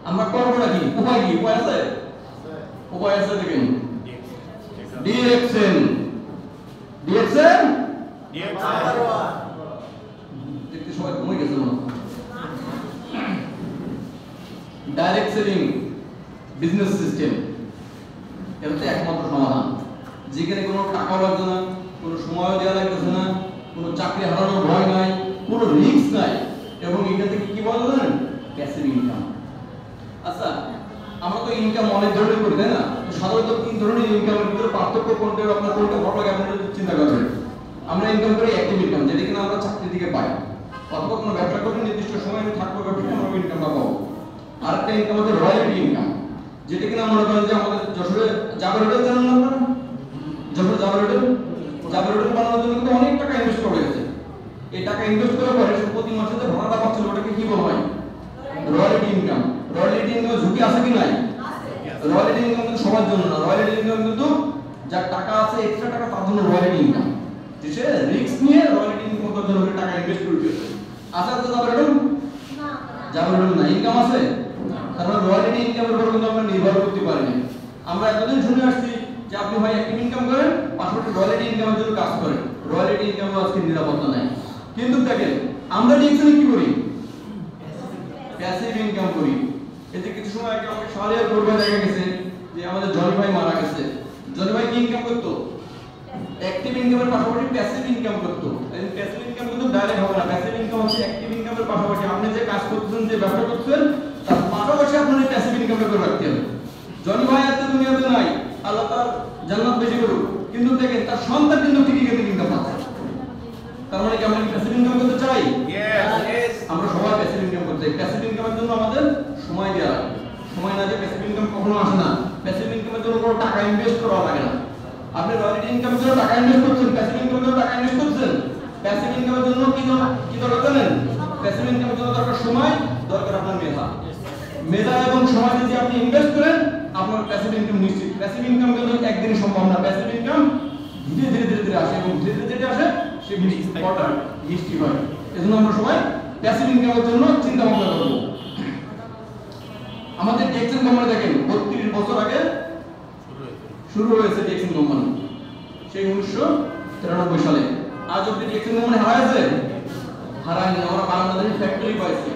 আমরা করবোটা কি উপায় কি উপায় আছে দেখেন ডিএক্সএন দেখতে সবাই ঘুমিয়ে গেছে না ডাইরেক্ট সেলিং বিজনেস সিস্টেম এটা হচ্ছে একমাত্র সমাধান যেখানে কোনো টাকা লাগবে না কোনো সময়ও দেওয়া লাগতেছে না কোনো চাকরি হারানোর ভয় নাই কোনো রিস্ক নাই এবং এখান থেকে কি বলবেন প্যাসিভ ইনকাম আচ্ছা আমরা তো ইনকাম অনেক ধরনের করি তাই না তো সাধারণত 3 ধরনের ইনকামের ভিতরে পার্থক্য কোনটা আপনার কোনটা ভালো লাগে আপনি চিন্তা করবেন আমরা ইনকাম করি অ্যাক্টিভ ইনকাম যেটা কিনা আমরা চাকরি থেকে পাই অথবা কোনো ব্যবসা করে নির্দিষ্ট সময় আমি থাকবো ব্যবসায় আমরা ইনকামটা পাবো আরেকটা ইনকাম হচ্ছে রয়্যালটি ইনকাম যেটা কিনা মনে করেন যে আমাদের যশোরে জাবের হোটেল জানেন না আপনারা যশোর জাবের হোটেল বানানোর জন্য কিন্তু অনেক টাকা ইনভেস্ট করা হয়েছে এই টাকা ইনভেস্ট করার পরে প্রতি মাসে যে ভাড়াটা পাচ্ছিল ওটাকে কি বলা হয় রয়্যালটি ইনকাম রয়্যালটি ইনকামে ঝুঁকি আছে কি নাই রয়্যালটি ইনকাম কিন্তু সবার জন্য না রয়্যালটি ইনকাম কিন্তু যার টাকা আছে এক্সট্রা টাকা তার জন্য রয়্যালটি ইনকাম সে রিস্ক নিয়ে রয়্যালটি ইনকাম করার জন্য টাকা ইনভেস্ট করবে আচ্ছা তো জাবের হোটেল না ইনকাম আছে তার মানে রয়্যালটি ইনকামের উপর কিন্তু আমরা নির্ভর করতে পারি না আমরা এতদিন শুনে আসছি যে আপনি ভাই অ্যাক্টিভ ইনকাম করেন পাশাপাশি রয়্যালটি ইনকামের জন্য কাজ করেন রয়্যালটি ইনকামও আজকে নিরাপত্তা নাই কিন্তু দেখেন আমরা ডিএক্সএন কি করি প্যাসিভ ইনকাম করি এতে কিছু সময় আগে আমাকে শাহরিয়ার করবে দেখা গেছে যে আমাদের জনি ভাই মারা গেছে জনি ভাই কি ইনকাম করতো অ্যাক্টিভ ইনকামের পাশাপাশি প্যাসিভ ইনকাম করতো এই প্যাসিভ ইনকাম কিন্তু ডাইরেক্ট হবে না প্যাসিভ ইনকাম হচ্ছে অ্যাক্টিভ ইনকামের পাশাপাশি আপনি যে কাজ করতেছেন যে ব্যবসা করতেছেন তার পাশাপাশি আপনার এই প্যাসিভ ইনকামটা করে রাখতে হবে জনি ভাই আজকে দুনিয়াতে নাই আল্লাহ তার জান্নাত বেশি করুক কিন্তু দেখেন তার সন্তান কিন্তু ঠিকই কিন্তু ইনকাম পাচ্ছে তার মানে কি আমরা প্যাসিভ ইনকাম করতে চাই আমরা সবাই প্যাসিভ ইনকাম করতে চাই প্যাসিভ ইনকামের জন্য আমাদের সময় দেওয়া লাগে সময় না দিয়ে প্যাসিভ ইনকাম কখনো আসে না প্যাসিভ ইনকামের জন্য কোনো টাকা ইনভেস্ট করা লাগে না আপনি রয়্যালটি ইনকামের জন্য টাকা ইনভেস্ট করছেন প্যাসিভ ইনকামের জন্য টাকা ইনভেস্ট করছেন প্যাসিভ ইনকামের জন্য কি দরকার জানেন প্যাসিভ ইনকামের জন্য দরকার সময় দরকার আপনার মেধা এবং সময় যদি আপনি ইনভেস্ট করেন আপনার প্যাসিভ ইনকাম নিশ্চিত প্যাসিভ ইনকাম কিন্তু একদিনে সম্ভব না প্যাসিভ ইনকাম ধীরে ধীরে আসে এবং ধীরে ধীরে যেটা আসে সে ইম্পর্টেন্ট হিস্ট্রি হয় এজন্য আমরা সবাই প্যাসিভ ইনকামের জন্য চিন্তা ভাবনা করব আমাদের ডিএক্সএন কোম্পানি দেখেন 32 বছর আগে শুরু হয়েছে ডিএক্সএন কোম্পানি সেই 1993 সালে আজ অবধি ডিএক্সএন কোম্পানি হারায়নি আমরা বাংলাদেশে ফ্যাক্টরি পাইছি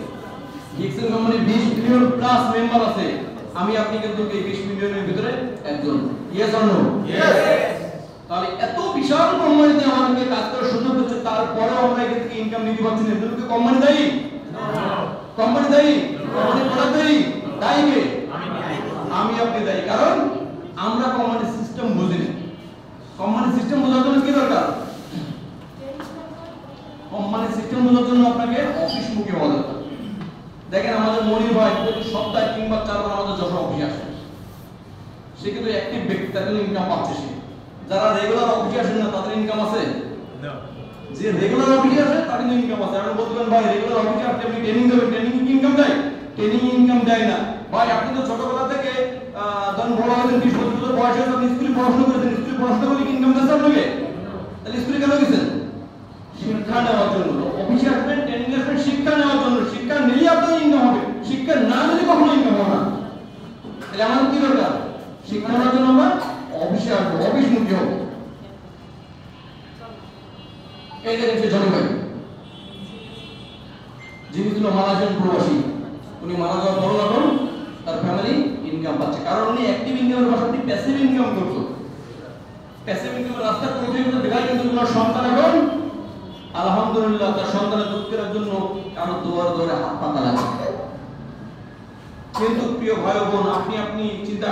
DXN company 20 million plus member আছে আমি আপনি কিন্তু এই 20 মিলিয়নের ভিতরে একজন ইয়েস অর নো ইয়েস তাহলে এত বিশাল কোম্পানিতে আমাদেরকে কাজ করার সুযোগ হচ্ছে তারপরে আমরা এখান থেকে ইনকাম নিতে পারছি না এজন্য কি কোম্পানি দায়ী কোম্পানি দায়ী কোম্পানি প্রোডাক্ট দায়ী কে আমি আপনি দায়ী কারণ আমরা কোম্পানি সিস্টেম বুঝি না কোম্পানি সিস্টেম বোঝার জন্য বোঝার জন্য আপনাকে অফিসমুখী হওয়া দরকার। দেখেন আমাদের মনির ভাই প্রতি সপ্তাহে 3 বার 4 বার আমাদের যশোর অফিসে আসে, সে কিন্তু অ্যাক্টিভ ব্যক্তি, তার ইনকাম পাচ্ছে সে। যারা রেগুলার অফিসে আসেন না তাদের ইনকাম আছে? যে রেগুলার অফিসে আসে তার কিন্তু ইনকাম আছে। আপনি বলতে পারেন ভাই রেগুলার অফিসে আসলে আপনি ট্রেনিং দেবেন, ট্রেনিং কি ইনকাম দেয়? ট্রেনিং ইনকাম দেয় না ভাই। আপনি তো ছোটবেলা থেকে ধরুন বড় হয়েছেন, 20 বছর বয়স হয়েছে, আপনি স্কুলে পড়াশোনা করেছেন, স্কুলে পড়াশোনা করলে কি ইনকাম দিচ্ছে আপনাকে? তাহলে স্কুলে কেন গেছেন? শিক্ষা নেওয়ার জন্য। অফিসে আসবেন, ট্রেনিং আসবেন শিক্ষা নেওয়ার জন্য। শিক্ষা নিলে আপনার ইনকাম হবে, শিক্ষা না নিলে কখনো ইনকাম হবে না। তাহলে আমাদের কি দরকার? শিক্ষা নেওয়ার জন্য আমরা অফিসে আসবো, অফিসমুখী হবো। এই দেখেন জনি ভাই, যিনি ছিল মালয়েশিয়ান প্রবাসী, উনি মারা যাওয়ার পর এখন তার ফ্যামিলি ইনকাম পাচ্ছে, কারণ উনি অ্যাক্টিভ ইনকামের পাশাপাশি প্যাসিভ ইনকাম করতো। প্যাসিভ ইনকামের রাস্তা করে দিয়ে দেখায়, কিন্তু ওনার সন্তান এখন আলহামদুলিল্লাহ তার সন্তানের দুঃখের জন্য কারো দুয়ারে দুয়ারে হাত পাতা লাগে। কিন্তু প্রিয় ভাই বোন, আপনি চিন্তা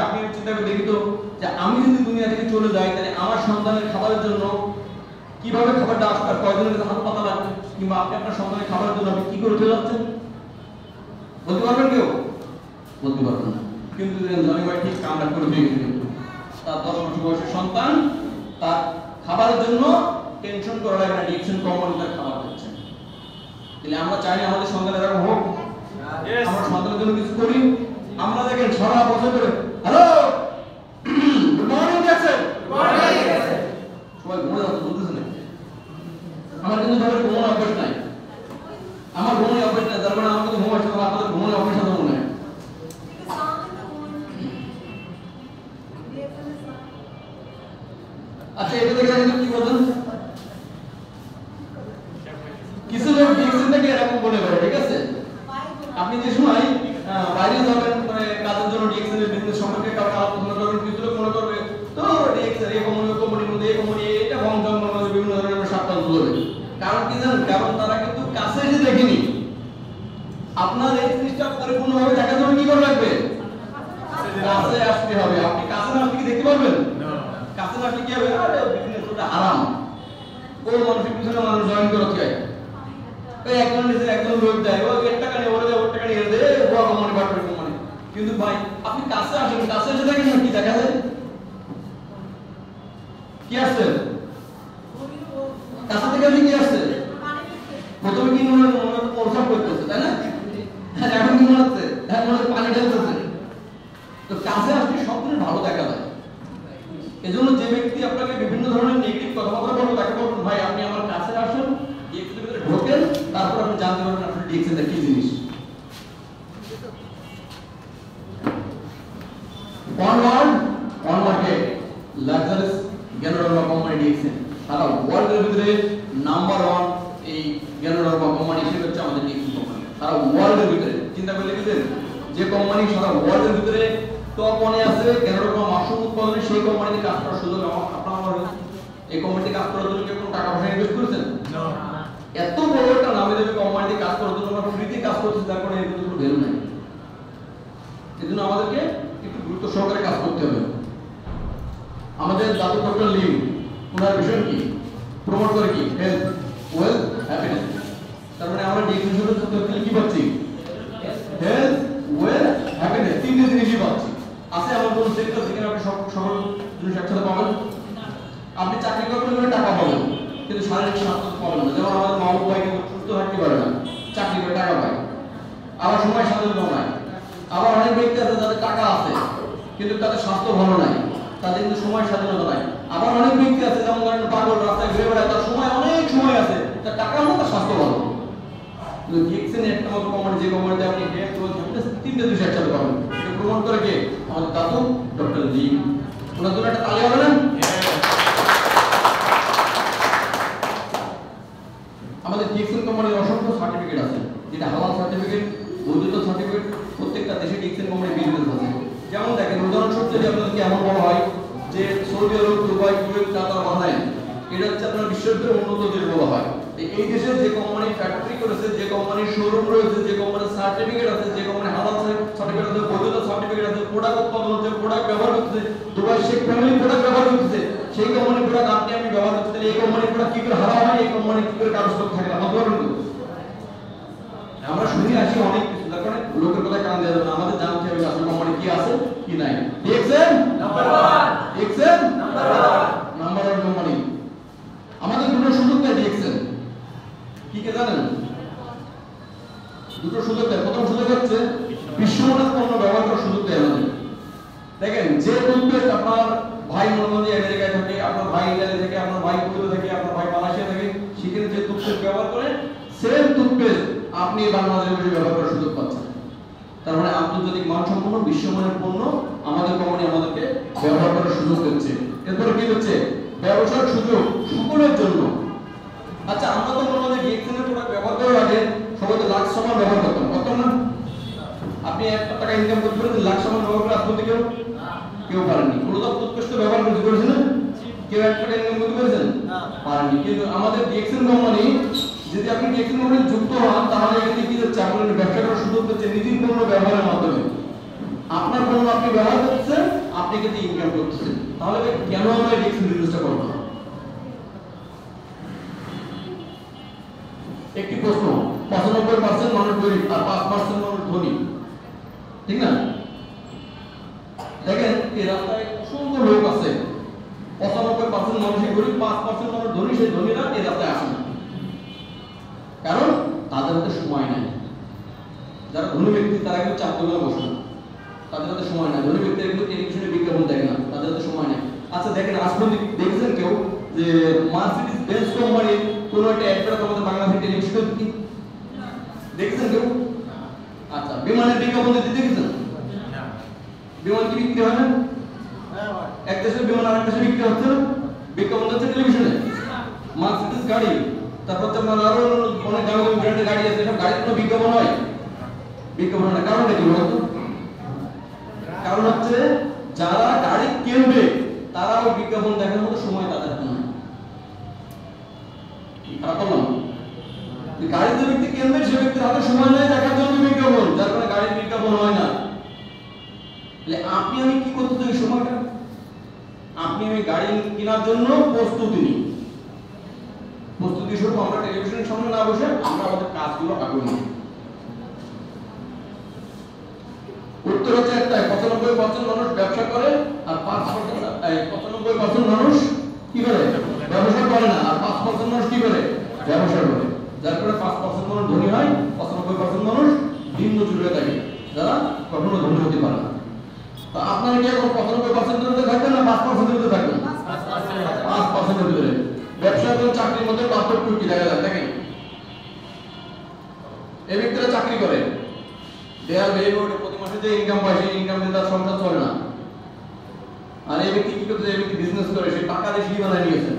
করে দেখি তো, যে আমি যদি দুনিয়া থেকে চলে যাই তাহলে আমার সন্তানের খাবারের জন্য কিভাবে খাবারটা আসবে, কয়জনের হাত পাতা লাগবে, কিংবা আপনি আপনার সন্তানের খাবারের জন্য আপনি কি করতে যাচ্ছেন বলতে পারবেন কেউ? বলতে পারবেন না। কিন্তু জনি ভাই ঠিক কামটা করে দিয়ে গেছেন। তার 10 বছর বয়সের সন্তান তার খাবারের জন্য টেনশন করা লাগে না, ডিএকশন কোম্পানি তার খাবার দিচ্ছে। তাহলে আমরা চাই না আমাদের সন্তানের এরকম হোক? আমরা সন্তানের জন্য কিছু করি। আমরা দেখেন সারা বছর ধরে হ্যালো গুড মর্নিং জ্যাকসন, সবাই ঘুরে যাচ্ছে, বলতেছে না। আমার কিন্তু ধরে ঘুমানোর অভ্যাস নাই, আমার ঘুমানোর অভ্যাস নাই, যার মানে আমাকে তো ঘুমাই সাথে আপনাদের ঘুমানোর অভ্যাস আছে মনে হয়। আচ্ছা এটা দেখে কি বলছেন? কিছু লোক ডিএকশন থেকে এরকম বলে করে, ঠিক আছে? আপনি যে সময় বাইরে যাবেন মানে কাজের জন্য ডিএকশন এর বিজনেস সম্পর্কে কাউকে আলোচনা করবেন, কিছু লোক মনে করবে তো ডিএকশন এই কোম্পানির মধ্যে এই কোম্পানি এটা বংশন মধ্যে বিভিন্ন ধরনের সাবধান বলবে। কারণ কি জানেন? কারণ তারা কিন্তু কাছে এসে দেখেনি। আপনার এই জিনিসটা পরিপূর্ণভাবে দেখার জন্য কি করা লাগবে? কাছে আসতে হবে। আপনি কাছে না আসলে কি দেখতে পারবেন? কাছে না আসলে কি হবে? আরে বিজনেসটা হারাম, কোন মানুষের পিছনে মানুষ জয়েন করতে হয়, এই একজন নিজে একজন লোক দেয়, ও 1 টাকা নিয়ে ওরে দেয়, 1 টাকা নিয়ে এর দেয়, বড় কোম্পানি বাটপার কোম্পানি। কিন্তু ভাই আপনি কাছে আসেন, কাছে এসে দেখেন না কি দেখা যায়? কি আসছে? কাছে থেকে কি আসছে? প্রথমে কি মনে মনে প্রসাব করতেছে, তাই না? এখন কি মনে হচ্ছে? এখন মনে পানি ঢালতেছে। তো কাছে আসলে সব কিছু ভালো দেখা যায়। এজন্য যে ব্যক্তি আপনাকে বিভিন্ন ধরনের নেগেটিভ কথাবার্তা বলবে তাকে বলবেন ভাই আপনি আমার কাছে আসুন, ডিএক্সের ভিতরে ঢোকেন, তারপর আপনি জানতে পারবেন আসলে ডিএক্সের কি জিনিস। One market luxurious Ganoderma company DXN সারা ওয়ার্ল্ডের ভিতরে নাম্বার 1 এই গ্যানোডার্মা কোম্পানি হিসেবে হচ্ছে আমাদের ডিএক্সেন কোম্পানি। সারা ওয়ার্ল্ডের ভিতরে চিন্তা করে দেখেছেন যে কোম্পানি সারা ওয়ার্ল্ডের ভিতরে টপ 1 এ আছে গ্যানোডার্মা মাশরুম উৎপাদনে, সেই কোম্পানিতে কাজ করার সুযোগ আপনার হয়েছে। এই কোম্পানিতে কাজ করার জন্য কি কোনো টাকা পয়সা ইনভেস্ট করেছেন? না। এত বড় একটা নামে দামি কোম্পানিতে কাজ করার জন্য আমরা ফ্রিতে কাজ করতেছি, তার কোনো এর কোনো ভ্যালু নাই। এজন্য আমাদেরকে একটু গুরুত্ব সহকারে কাজ করতে হবে। আমাদের জাতীয় ডক্টর লিম ওনার ভিশন কি? প্রমোট করে কি? Health, wealth, happiness. তার মানে আমরা ডিএক্সেন শুরু কি পাচ্ছি? হেলথ, ওয়েলথ, হ্যাপিনেস, তিনটে জিনিসই পাচ্ছি। আছে আমার কোন সেক্টর যেখানে আপনি সকল জিনিস একসাথে পাবেন? আপনি চাকরি করলে টাকা পাবেন, কিন্তু শারীরিক স্বাস্থ্য পাবেন না। যেমন আমাদের মা বাবা কিন্তু সুস্থ থাকতে পারে না, চাকরি করে টাকা পায়, আবার সময় স্বাধীনতা নাই। আবার অনেক ব্যক্তি আছে যাদের টাকা আছে কিন্তু তাদের স্বাস্থ্য ভালো নাই, তাদের কিন্তু সময় স্বাধীনতা নাই। আবার অনেক ব্যক্তি আছে যেমন ধরেন পাগল রাস্তায় ঘুরে বেড়ায়, তার সময় অনেক সময় আছে, তার টাকা নেই, তার স্বাস্থ্য ভালো। কিন্তু ডিএক্সেন একটা মতো কোম্পানি, যে কোম্পানিতে আপনি হেলথ, ওয়েলথ, হ্যাপিনেস তিনটে জিনিস একসাথে পাবেন। এটা প্রমোট করে কে? আমাদের দাদু ডক্টর লিম। ওনার জন্য একটা তালি হবে না? আমাদের ডিএক্সেন কোম্পানির অসংখ্য সার্টিফিকেট আছে, যেটা হালাল সার্টিফিকেট, বৈধতা সার্টিফিকেট, প্রত্যেকটা দেশে ডিএক্সেন কোম্পানির বিজনেস আছে। যেমন দেখেন উদাহরণস্বরূপ যদি আপনাদেরকে এমন বলা হয় যে সৌদি আরব, দুবাই, কুয়েত, কাতার, বাহরাইন এটা হচ্ছে আপনার বিশ্বের উন্নত দেশ বলা হয়। এই দেশে যে কোম্পানি ফ্যাক্টরি করেছে, যে কোম্পানির শোরুম রয়েছে, যে কোম্পানির সার্টিফিকেট আছে, যে কোম্পানি হালাল সার্টিফিকেট আছে, বৈধতা সার্টিফিকেট আছে, প্রোডাক্ট উৎপাদন হচ্ছে, প্রোডাক্ট ব্যবহার করতেছে, দুবাই শেখ ফ্যামিলি প্রোডাক্ট ব্যবহার করতেছে, সেই কোম্পানির প্রোডাক্ট আপনি আমি ব্যবহার করতে, এই কোম্পানির প্রোডাক্ট কি করে হারাম হয়, এই কোম্পানি কি করে কাগজপত্র থাকে না, বলতে পারবেন তো? শুনি আসি অনেক কিছু, তার কারণে লোকের কথা কান দেওয়া যাবে না, আমাদের জানতে হবে আসলে কোম্পানি কি আছে কি নাই। DXN number 1, DXN number 1 company. আমাদের দুটো সুযোগ দেয় ডিএক্সএন, কি কে জানেন? দুটো সুযোগ দেয়। প্রথম সুযোগ হচ্ছে বিশ্বমানের পণ্য ব্যবহার করার সুযোগ দেয় আমাদের। দেখেন, যে টুথপেস্ট আপনার ভাই মনে আমেরিকায় থাকে, আপনার ভাই ইংল্যান্ডে থাকে, আপনার ভাই কুয়েতে থাকে, আপনার ভাই মালয়েশিয়া থাকে, সেখানে যে টুথপেস্ট ব্যবহার করে সেম টুথপেস্ট আপনি বাংলাদেশে বসে ব্যবহার করার সুযোগ পাচ্ছেন। তার মানে আন্তর্জাতিক মানসম্পন্ন বিশ্বমানের পণ্য আমাদের কোম্পানি আমাদেরকে ব্যবহার করার সুযোগ দিচ্ছে। এরপরে কি হচ্ছে? ব্যবসার সুযোগ সকলের জন্য। আচ্ছা, আমরা তো মনে ডিএক্সএন এর প্রোডাক্ট ব্যবহার করার আগে সবাই তো লাখ সমান ব্যবহার করতাম না? আপনি 1 টাকা ইনকাম করতে পারেন, লাখ সমান ব্যবহার করে আসতে কেউ পারেননি। কোনো তো টুথপেস্ট ব্যবহার করতে পারছেন না, কেউ 1 টাকা ইনকাম করতে পারছেন পারেননি। কিন্তু আমাদের ডিএক্সএন কোম্পানি, যদি আপনি ডিএক্সএন কোম্পানি যুক্ত হন, তাহলে এখানে কি হচ্ছে? আপনার ব্যবসা করার সুযোগ হচ্ছে নিজের পণ্য ব্যবহারের মাধ্যমে। আপনার পণ্য আপনি ব্যবহার করছেন, আপনি কিন্তু ইনকাম করতেছেন। তাহলে কেন আমরা ডিএক্সএন বিজনেসটা করব না? একটি প্রশ্ন, 95% মানুষ গরিব আর 5% মানুষ ধনী, ঠিক না? দেখেন, এই রাস্তায় অসংখ্য লোক আছে, 95% মানুষই গরিব, 5% মানুষ ধনী। সেই ধনীরা এই রাস্তায় আসে না, কারণ তাদের হাতে সময় নাই। যারা ধনী ব্যক্তি তারা কিন্তু চাপ দোকানে বসে না, তাদের হাতে সময় নাই। ধনী ব্যক্তিরা কিন্তু টেলিভিশনে বিজ্ঞাপন দেখে না, তাদের হাতে সময় নাই। আচ্ছা দেখেন, আজ পর্যন্ত দেখেছেন কেউ যে মার্সিডিজ বেঞ্জ কোম্পানির কোন একটা অ্যাড আমাদের বাংলাদেশের টেলিভিশনে দেখেছেন কেউ? আচ্ছা, বিমানের বিজ্ঞাপন দিতে দেখেছেন? বিমান কি বিক্রি হয় না? এক দেশের বিমান আরেক দেশে বিক্রি হচ্ছে না, বিজ্ঞাপন হচ্ছে টেলিভিশনে। মার্সিডিজ গাড়ি, তারপর তো আরো অনেক দামি দামি ব্র্যান্ডের গাড়ি আছে, সব গাড়ির কোনো বিজ্ঞাপন হয়? বিজ্ঞাপন হয় না। কারণটা কি বলতো? কারণ হচ্ছে যারা গাড়ি কিনবে তারা ওই বিজ্ঞাপন দেখার মতো সময় তাদের হাতে নেই। গাড়ি যে ব্যক্তি কিনবে সে ব্যক্তির হাতে সময় নেই দেখার জন্য বিজ্ঞাপন, যার কারণে গাড়ির বিজ্ঞাপন হয় না। তাহলে আপনি আমি কি করতে চাই? সময়টা আপনি আমি গাড়ি কেনার জন্য প্রস্তুতি নিই। প্রস্তুতি স্বরূপ আমরা টেলিভিশনের সামনে না বসে আমরা আমাদের কাজগুলো আগে নিই। উত্তর হচ্ছে একটাই, 95% মানুষ ব্যবসা করে আর 95% মানুষ কি করে? ব্যবসা করে না। আর 5% মানুষ কি করে? ব্যবসা করে। যার ফলে 5% মানুষ ধনী হয়, 95% মানুষ দিন মজুরে থাকে, যারা কখনো ধনী হতে পারে না। তো আপনারা কি এখন 95% এর মধ্যে থাকবেন না 5% এর মধ্যে থাকবেন? 5% এর ভিতরে। ব্যবসা এবং চাকরির মধ্যে পার্থক্য কি দেখা যায়? দেখেন, এই ব্যক্তিরা চাকরি করে, দেয়ার ভেরি গুড, প্রতি মাসে যে ইনকাম পায় সেই ইনকাম দিয়ে তার সংসার চলে না। আর এই ব্যক্তি কি করতে? এই ব্যক্তি বিজনেস করে, সে টাকা দিয়ে সিঁড়ি বানায় নিয়েছে।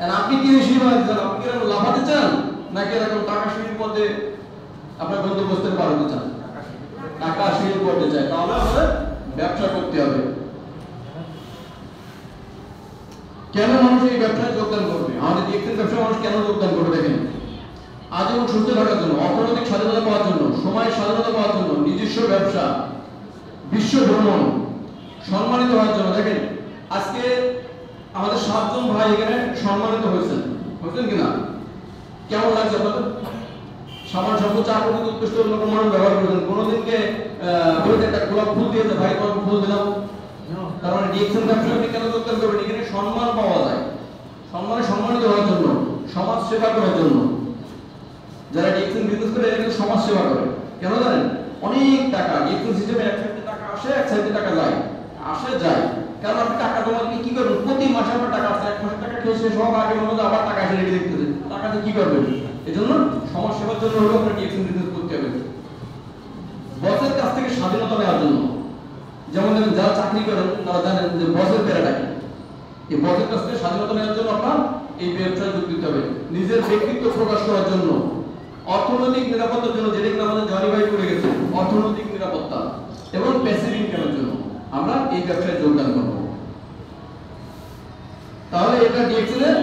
আর আপনি কি সিঁড়ি বানাতে চান? আপনি কি এরকম লাফাতে চান, নাকি এরকম টাকা সিঁড়ির পথে আপনার গন্তব্যস্থলে পার হতে চান? টাকা সিঁড়ি করতে চায়, তাহলে আমাদের ব্যবসা করতে হবে। কেন মানুষ এই ব্যবসায় যোগদান করবে? আমাদের ডিএক্সএন ব্যবসায় মানুষ কেন যোগদান করবে? দেখেন, আজীবন সুস্থ থাকার জন্য, অর্থনৈতিক স্বাধীনতা পাওয়ার জন্য, সময়ের স্বাধীনতা পাওয়ার জন্য, নিজস্ব ব্যবসা, বিশ্ব ভ্রমণ, সম্মানিত হওয়ার জন্য। দেখেন, আজকে আমাদের 7 জন ভাই এখানে সম্মানিত হয়েছেন কিনা? কেমন লাগছে আপনাদের? সামান সম্পদ 4 কোটি উৎকৃষ্ট লোক মানুষ ব্যবহার করেছেন। কোনোদিনকে একটা গোলাপ ফুল দিয়েছে, ভাই তোমাকে ফুল দিলাম। তার মানে ডিএক্সএন ব্যবসায় আপনি কেন যোগদান করবেন? এখানে সম্মান পাওয়া যায়, সম্মানিত হওয়ার জন্য, সমাজ সেবা করার জন্য। যারা ডিএক্সএন বিজনেস করে এরা কিন্তু সমাজ সেবা করে। কেন জানেন? অনেক টাকা ডিএক্সএন সিস্টেমে এক সাইডে টাকা আসে, এক সাইডে টাকা যায়, আসে যায়। কারণ আপনি টাকা জমা দিয়ে কি করবেন? প্রতি মাসে আপনার টাকা আসছে, 1 মাসের টাকা খেয়ে শেষ হওয়ার আগে মনে আবার টাকা এসে রেখে দেখতেছে, টাকাতে কি করবেন? এজন্য সমাজ সেবার জন্য হলেও আপনার ডিএক্সএন বিজনেস করতে হবে। বসের কাছ থেকে স্বাধীনতা নেওয়ার জন্য। যেমন যারা চাকরি করেন তারা জানেন যে বসের প্যারাটা কি। এই বসের কাছ থেকে স্বাধীনতা নেওয়ার জন্য আপনার এই ব্যবসায় যোগ দিতে হবে। নিজের ব্যক্তিত্ব প্রকাশ করার জন্য, অর্থনৈতিক নিরাপত্তার জন্য, যেটা কিনা আমাদের জনি ভাই করে গেছে, অর্থনৈতিক নিরাপত্তা এবং প্যাসিভ ইনকামের জন্য আমরা এই ব্যবসায় যোগদান করব। তাহলে এটা ডিএক্সএন এর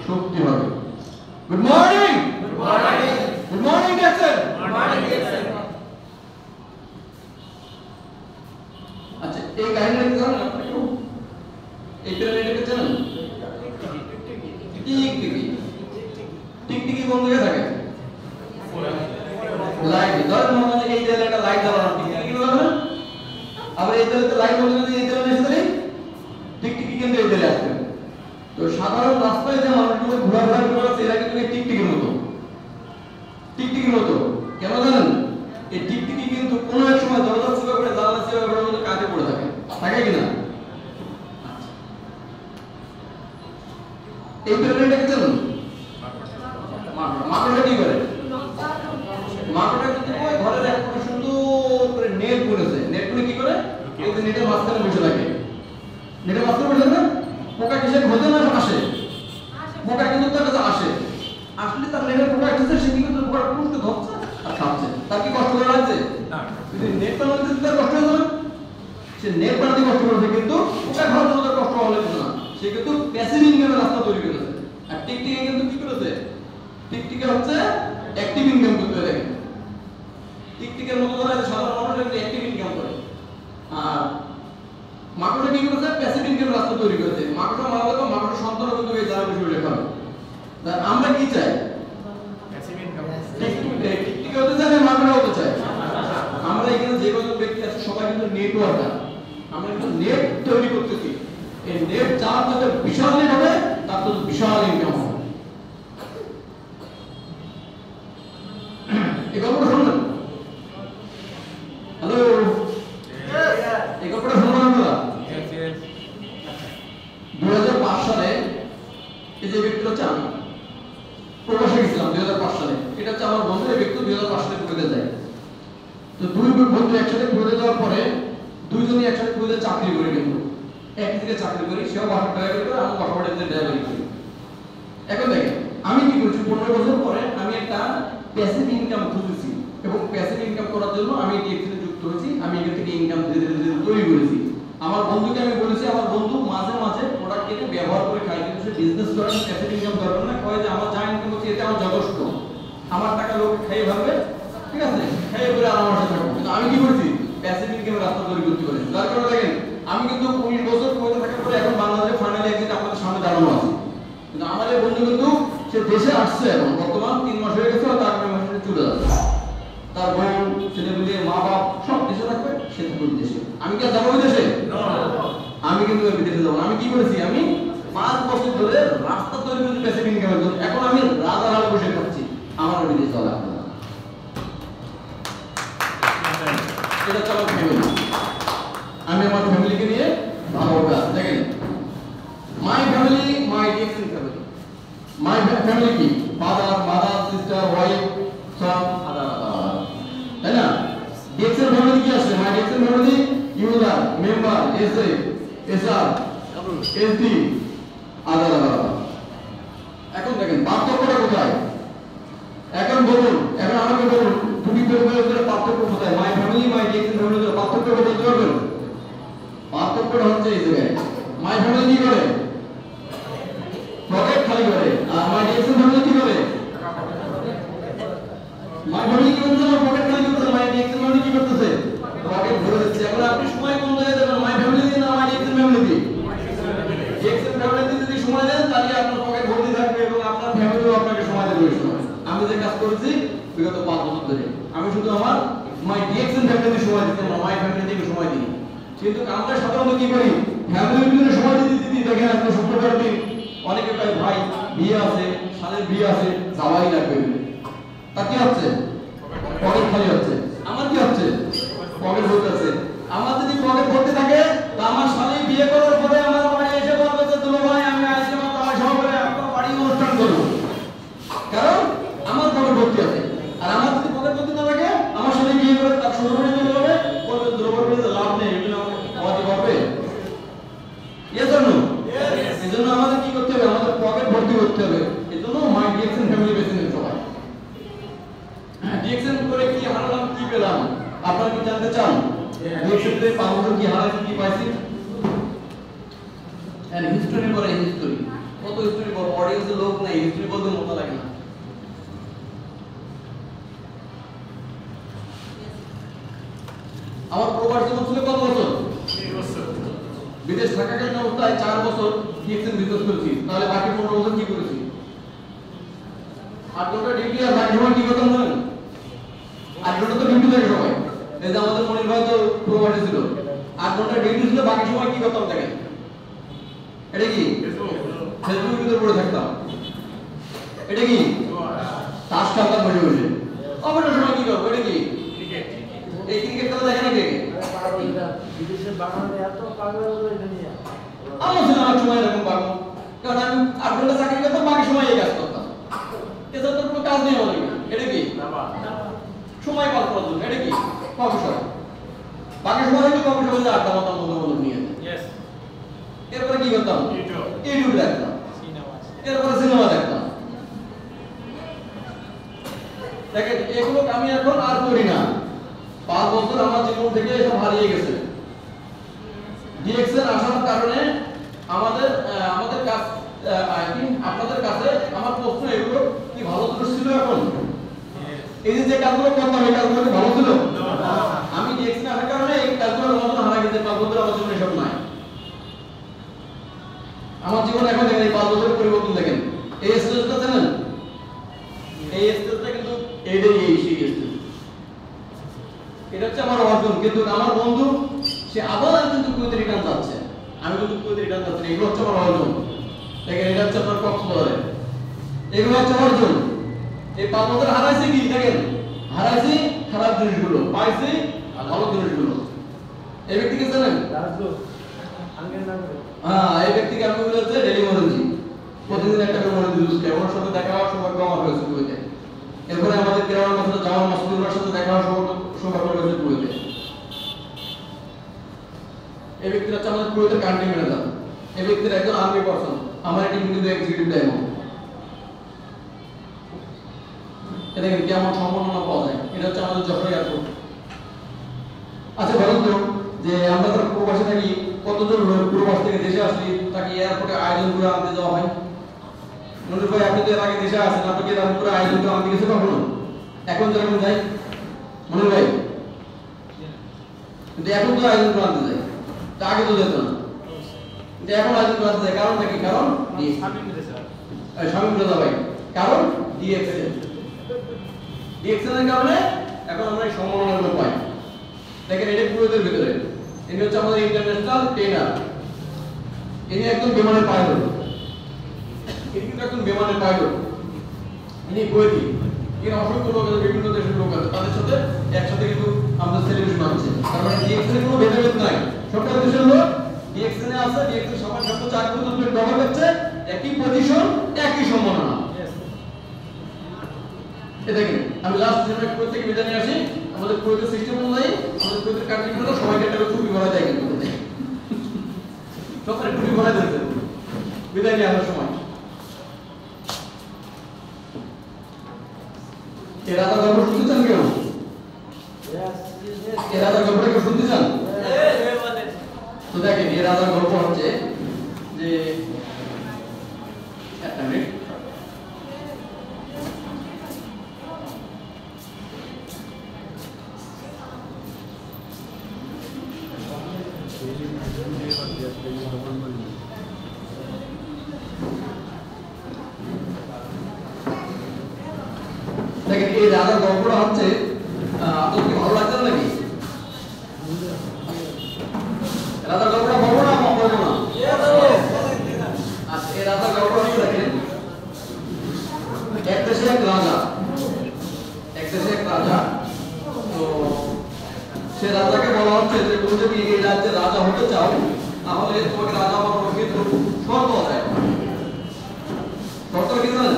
শক্তি হবে। Good morning, good morning, good morning DXN, good morning DXN. আচ্ছা, এই কাহিনীটা কি জানেন আপনারা কেউ? এই প্যারামিটারকে জানেন? টিকটিকি কোন জায়গায় থাকে? মনে হয় এই দেয়ালে একটা লাইট জ্বালানো টিকটিকি বলে না, আবার এই দেয়ালে লাইট বলে যদি এই দেয়ালে এসে দাঁড়িয়ে টিকটিকি কিন্তু এই দেয়ালে আসবে। তো সাধারণ রাস্তায় যে মানুষগুলো ঘোরাফেরা করে এরা কিন্তু টিকটিকির মতো, টিকটিকির মতো। কেন জানেন? এই টিকটিকি কিন্তু কোনো এক সময় দরজা সেবা করে জানালা সেবা করে মতো কাজে পড়ে থাকে, থাকে কিনা? এই প্লেনটা কি জানেন? মাকড়টা কি করে? মাকড়টা কিন্তু ঘরের এক সুন্দর করে নেট করেছে, নেট করে কি করে? এই যে নেটের মাঝখানে বসে থাকে, নেটের মাঝখানে বসে থাকে। পোকা কিসে খোঁজে না আসে? পোকা কিন্তু তার কাছে আসে, আসলে তার নেটের পোকা আসছে, সে কিন্তু পোকা পুরুষকে ধরছে আর খাচ্ছে। তার কি কষ্ট করে লাগছে? না। যদি নেট বানাতে দিতে তার কষ্ট হয়ে যাবে, সে নেট বানাতে কষ্ট করেছে কিন্তু পোকা খাওয়ার জন্য তার কষ্ট হওয়া লাগছে না। সে কিন্তু প্যাসিভ ইনকামের রাস্তা তৈরি করেছে। আর টিকটিকি কিন্তু কি করেছে? টিকটিকি হচ্ছে অ্যাক্টিভ ইনকাম করতে দেখেন। টিকটিকের মতো করে সাধারণ মানুষ একটা অ্যাক্টিভ ইনকাম করে। আর মাকড়টা কি করেছে? প্যাসিভ ইনকামের রাস্তা তৈরি করেছে। মাকড়টা মারা গেল, মাকড়ের সন্তানও কিন্তু এই যারা বেশি লেখা হবে। আমরা কি চাই? Passive income. টিকটিকি হতে চাই না মাকড়া হতে চাই? আমরা এখানে যে কজন ব্যক্তি আছে সবাই কিন্তু নেটওয়ার্কার। আমরা কিন্তু নেট তৈরি করতেছি। এই নেট যার যত বিশাল নেট হবে তার তত বিশাল ইনকাম হবে। এই গল্পটা শুনলেন? হ্যালো, এই গল্পটা শুনলেন আপনারা? 2005 সালে এই যে ব্যক্তিটা হচ্ছে আমি প্রবাসে গেছিলাম 2005 সালে। এটা হচ্ছে আমার বন্ধু। এই ব্যক্তি 2005 সালে কুয়েতে যায়। তো দুই বন্ধু একসাথে কুয়েতে যাওয়ার পরে দুইজনই একসাথে কুয়েতে চাকরি করে, কিন্তু একদিকে চাকরি করি, সেও বাসা ড্রাইভারি করে, আমি বাসা বাড়িতে ড্রাইভারি করি। এখন দেখেন আমি কি করছি, 15 বছর পরে আমি একটা প্যাসিভ ইনকাম খুঁজেছি এবং প্যাসিভ ইনকাম করার জন্য আমি এখানে যুক্ত হয়েছি। আমি এখান থেকে ইনকাম ধীরে ধীরে তৈরি করেছি। আমার বন্ধুকে আমি বলেছি, আমার বন্ধু মাঝে মাঝে প্রোডাক্ট কিনে ব্যবহার করে খাই, কিন্তু সে বিজনেস করে প্যাসিভ ইনকাম দরকার না, কয় যে আমার যা ইনকাম হচ্ছে এটা আমার যথেষ্ট, আমার টাকা লোক খাইয়ে ভাববে, ঠিক আছে, খাইয়ে পরে আমার সাথে থাকবো। কিন্তু আমি কি করেছি? প্যাসিভ ইনকামের রাস্তা তৈরি করতে পারি। যার কারণে দেখেন আমি কিন্তু 19 বছর পরে থাকার পরে এখন বাংলাদেশে ফাইনালি এক্সিট আপনাদের সামনে দাঁড়ানো আছে। কিন্তু আমাদের বন্ধু কিন্তু সে দেশে আসছে, এখন বর্তমান 3 মাস হয়ে গেছে, তার 2 মাসে চলে যাচ্ছে। তার বউ, ছেলেমেয়ে, মা বাপ সব দেশে থাকবে, সে থাকবে বিদেশে। আমি কি যাবো বিদেশে? আমি কিন্তু বিদেশে যাবো। আমি কি করেছি? আমি 5 বছর ধরে রাস্তা তৈরি করেছি প্যাসিভ ইনকামের জন্য। এখন আমি রাজারহাটে বসে খাচ্ছি, আমার বিদেশে যাওয়া লাগবে না। এটা হচ্ছে আমার ফ্যামিলি। আমি আমার ফ্যামিলিকে নিয়ে ভালোভাবে আছি। দেখেন my family, my DXN family. My family কি? Father, mother, sister, wife, son, other, তাই না? ডিএক্সএন ফ্যামিলি কি আছে? My DXN family user, member, SA, SR, SD, other. এখন দেখেন পার্থক্যটা কোথায়? এখন বলুন, এখন আমাকে বলুন দুটি পরিবারের পার্থক্য কোথায়? মাই ফ্যামিলি, মাই ডিএক্সএন ফ্যামিলির পার্থক্য বলতে পারবেন? পার্থক্যটা হচ্ছে এই জায়গায়। মাই ফ্যামিলি কি করে? পকেট খালি করে। আর মাই ডিএক্সএন ফ্যামিলি কি করে? মাই ফ্যামিলি কি করতেছে? পকেট খালি করতেছে। মাই ডিএক্সএন ফ্যামিলি কি করতেছে? পকেট ভরে দিচ্ছে। এখন আপনি সময় কোন জায়গায় দেবেন? মাই ফ্যামিলি দিয়ে না মাই ডিএক্সএন ফ্যামিলি দিয়ে? ডিএক্সএন ফ্যামিলি দিয়ে যদি সময় দেন তাহলে আপনার পকেট ভর্তি থাকবে এবং আপনার ফ্যামিলিও আপনাকে সময় দেবে ওই সময়। আমি যে কাজ করেছি বিগত 5 বছর ধরে, আমি শুধু আমার মাই ডিএক্সএন ফ্যামিলিতে সময় দিতে, মাই ফ্যামিলি থেকে সময় দিই। কিন্তু আমরা সাধারণত কি করি? ফ্যামিলির ভিতরে সময় দিতে দিতে দেখেন আজকে শুক্রবার দিন অনেকে কয় ভাই বিয়ে আছে, শালের বিয়ে আছে, যাওয়াই লাগবে। তা কি হচ্ছে? পকেট খালি হচ্ছে। আমার কি হচ্ছে? পকেট ভর্তি আছে। আমার যদি পকেট ভর্তি থাকে তা আমার শালী বিয়ে করার পরে আমার বাড়ি এসে বলবে যে দুলো ভাই আমি আজকে আমার তোমার সহকারে আপনার বাড়ি অনুষ্ঠান করব, কারণ আমার পকেট ভর্তি আছে। আর আমার যদি পকেট ভর্তি না থাকে, আমার শালী বিয়ে করে তার শ্বশুর বাড়ি চলে যাবে, বলবে দুলো ভাই লাভ নেই, এগুলো আমাকে খাওয়াতে পারবে। Yes or no? এজন্য আমাদের কি করতে হবে? আমাদের পকেট ভর্তি করতে হবে। এজন্য মাই ডিএক্সএন ফ্যামিলি বেছে নেন সবাই। ডিএক্সএন করে কি হারালাম, কি পেলাম, আপনারা কি জানতে চান? ডিএক্সএন তে 5 বছর কি হারাইছি, কি পাইছি? এন্ড হিস্টরি পরে হিস্টরি, কত হিস্টরি বড় অডিয়েন্সের লোক নাই, হিস্টরি বলতে মজা লাগে না। আমার প্রবাস জীবন ছিল কত বছর? 3 বছর। বিদেশ থাকাকালীন অবস্থায় 4 বছর ডিএক্সএন বিজনেস করেছি, তাহলে বাকি 15 বছর কি করেছি? 8 ঘন্টা ডিউটি আর বাকি সময় কি করতাম জানেন? 8 ঘন্টা তো ডিউটি থাকে সময়। এই যে আমাদের মনির ভাই তো প্রবাসী ছিল, 8 ঘন্টা ডিউটি ছিল, বাকি সময় কি করতাম দেখেন? এটা কি ফেসবুকের ভিতর পড়ে থাকতাম। এটা কি তাস খেলতাম বসে বসে। অবসর সময় কি করবো? এটা কি এই ক্রিকেট খেলা দেখে না কে? বিদেশের বাঙালি এত পাগল এটা নিয়ে আমার ছিল আমার সময় এরকম পাবো, কারণ আমি 8 ঘন্টা চাকরি করতাম, বাকি সময় এই কাজ করতাম। এছাড়া তো কোনো কাজ নেই আমাদের। এটা কি সময় পার করার জন্য। এটা কি কফি শপ। বাকি সময় হয়তো কফি শপে আড্ডা মারতাম বন্ধু বান্ধব নিয়ে। এরপরে কি করতাম? ইউটিউব দেখতাম, এরপরে সিনেমা দেখতাম। দেখেন এগুলো আমি এখন আর করি না। 5 বছর আমার জীবন থেকে এসব হারিয়ে গেছে। ডিএক্সএল আসার কারণে আমাদের কাছে আপনাদের কাছে আমার প্রশ্ন, এগুলো কি ভালো জিনিস ছিল? এখন এই যে কাজগুলো করতাম, এই কাজগুলো কি ভালো ছিল? আমি ডিএক্সএল আসার কারণে এই কাজগুলো আমার জন্য হারিয়ে গেছে। 5 বছর আমার জীবনে এসব নাই। আমার জীবন এখন দেখেন এই 5 বছরের পরিবর্তন দেখেন। এই স্টেজটা জানেন, এই স্টেজটা কিন্তু এইটাই এই স্টেজ। এটা হচ্ছে আমার অর্জন। কিন্তু আমার বন্ধু সে আবার কিন্তু কুয়েতে রিটার্ন যাচ্ছে, আমি কিন্তু কুয়েতে রিটার্ন যাচ্ছি। এগুলো হচ্ছে আমার অর্জন। দেখেন এটা হচ্ছে আপনার কক্সবাজারে, এগুলো হচ্ছে অর্জন। এই 5 বছর হারাইছি কি দেখেন, হারাইছি খারাপ জিনিসগুলো, পাইছি ভালো জিনিসগুলো। এই ব্যক্তিকে জানেন? রাজু আঙ্কেল নাম হ্যাঁ, এই ব্যক্তিকে আমি বলতে ডেলি মরেনজি, প্রতিদিন একটা করে মরেনজি ইউজ করে। ওর সাথে দেখা হওয়ার সময় কম হয়েছে কুয়েতে। এরপরে আমাদের কেরালার মাসে জামাল মাসুদুল্লাহর সাথে দেখা হওয়ার সময় হয়েছে কুয়েতে। এই ব্যক্তির হচ্ছে আমাদের কুয়েতের কান্ট্রি ম্যানেজার। এই ব্যক্তির একজন আর্মি পারসন, আমার টিম কিন্তু এক্সিকিউটিভ ডায়মন্ড। এটা কিন্তু কেমন সম্মাননা পাওয়া যায়। এটা হচ্ছে আমাদের জহর এয়ারপোর্ট। আচ্ছা বলুন তো, যে আমরা তো প্রবাসে থাকি, কতজন লোক প্রবাস থেকে দেশে আসলি তাকে এয়ারপোর্টে আয়োজন করে আনতে যাওয়া হয়? মনির ভাই আপনি তো এর আগে দেশে আসেন, আপনাকে এয়ারপোর্টে আয়োজন করে আনতে গেছে কখনো? এখন যেরকম যাই মনির ভাই, কিন্তু এখন তো আয়োজন করে আনতে যায়, তা আগে তো যেত না। কিন্তু এখন আয়োজন করে আনতে যায়, কারণটা কি? কারণ শামীম রেজা ভাই, কারণ ডিএক্সএল এর কারণে এখন আমরা এই সম্মাননাগুলো পাই। দেখেন এটা কুয়েতের ভিতরে, ইনি হচ্ছে আমাদের ইন্টারন্যাশনাল ট্রেনার। ইনি একজন বিমানের পাইলট, ইনি কিন্তু একজন বিমানের পাইলট। ইনি কুয়েতি। এর অসংখ্য লোক আছে, বিভিন্ন দেশের লোক আছে, তাদের সাথে একসাথে কিন্তু আমাদের সেলিব্রেশন হচ্ছে। তার মানে ডিএক্সএল এর কোনো ভেদাভেদ নাই, সবটা দেশের লোক ডিএক্সএল এ আছে। ডিএক্সএল সবার সাথে 4 বছর ধরে ব্যবহার করছে, একই পজিশন, একই সম্মাননা। এই দেখেন আমি লাস্ট দিনে কুয়েত থেকে বিদায় নিয়ে আসি। আমাদের কুয়েতের সিস্টেম অনুযায়ী আমাদের কুয়েতের কান্ট্রিগুলো সবাইকে একটা টুপি ভরা যায়, কিন্তু সবাই টুপি ভরা দিতে বিদায় নিয়ে আসার সময়। এর আদা গল্প শুনতে চান কেউ? এর আদা গল্পটা কেউ শুনতে চান? তো দেখেন এর আদা গল্প হচ্ছে যে একটা মিনিট, দেখেন এই রাজার গল্পটা হচ্ছে আপনার কি ভালো লাগছে নাকি? রাজার গল্পটা বলবো না বলবো না? আচ্ছা এই রাজার গল্পটা হচ্ছে দেখেন, এক দেশে এক রাজা, তো সে রাজাকে বলা হচ্ছে যে তুমি যদি এই রাজ্যের রাজা হতে চাও তাহলে তোমাকে রাজা হওয়ার কিন্তু শর্ত আছে। শর্ত কি জানেন?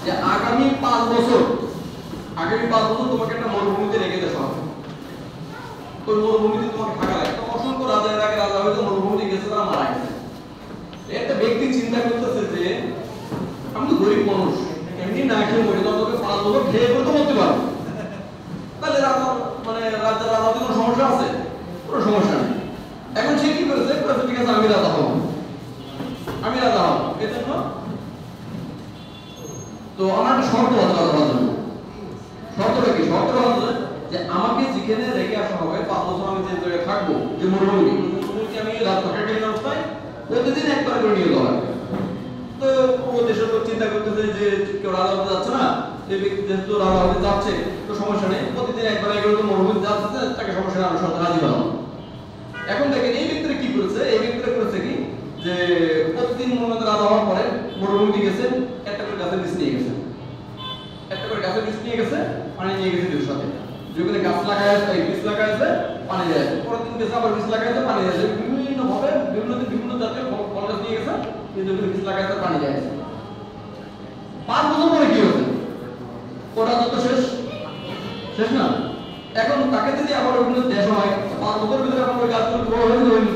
যে আগামী 5 বছর তোমাকে একটা মরুভূমিতে রেখে দেওয়া হবে। ওই মরুভূমিতে তোমাকে থাকা লাগে। তো অসংখ্য রাজা এর আগে রাজা হয়তো মরুভূমিতে গেছে, তারা মারা গেছে। একটা ব্যক্তি চিন্তা করতেছে যে আমি তো গরিব মানুষ, এমনি না খেয়ে মরে যাবো, 5 বছর খেয়ে করতে মরতে পারবো, তাহলে রাজা মানে রাজার কোনো সমস্যা আছে? কোনো সমস্যা নেই। এখন সে কি করেছে? ঠিক আছে আমি রাজা হব, এই জন্য তো আমার একটা শর্ত আছে রাজা হওয়ার জন্য। শর্তটা কি? শর্তটা হচ্ছে যে আমাকে যেখানে রেখে আসা হবে 5 বছর আমি যে জায়গায় থাকবো, যে মরুভূমিকে আমি রাজধানী অবস্থায় প্রতিদিন একবার করে নিয়ে যাওয়া। তো পুরো দেশের লোক চিন্তা করতেছে যে কেউ রাজা হতে যাচ্ছে না, এই ব্যক্তি যেহেতু রাজা হতে যাচ্ছে তো সমস্যা নেই, প্রতিদিন একবার একবার মরুভূমি যাচ্ছে, তাকে সমস্যা নেই, আমরা সরকার রাজি হলাম। এখন দেখেন এই ব্যক্তিরা কি করেছে, এই ব্যক্তিরা করেছে কি যে প্রতিদিন মনে রাজা হওয়ার পরে মরুভূমিতে গেছে, একটা করে গাছের বীজ নিয়ে গেছে, একটা করে গাছের বীজ নিয়ে গেছে, পানি নিয়ে গেছে দুই সাথে, যেখানে গাছ লাগায় আছে বীজ লাগায় আছে পানি দেয়, পরের দিন গেছে আবার বীজ লাগায় আছে পানি দেয়, বিভিন্ন ভাবে বিভিন্ন দিন বিভিন্ন জাতীয় ফল গাছ নিয়ে গেছে, কিন্তু বীজ লাগায় আছে পানি দেয়। 5 বছর পরে কি হয়েছে, ওটা তো শেষ শেষ না। এখন তাকে যদি আবার ওখানে দেশ হয় 5 বছর ভিতরে আপনার ওই গাছগুলো বড় হয়ে যাবে,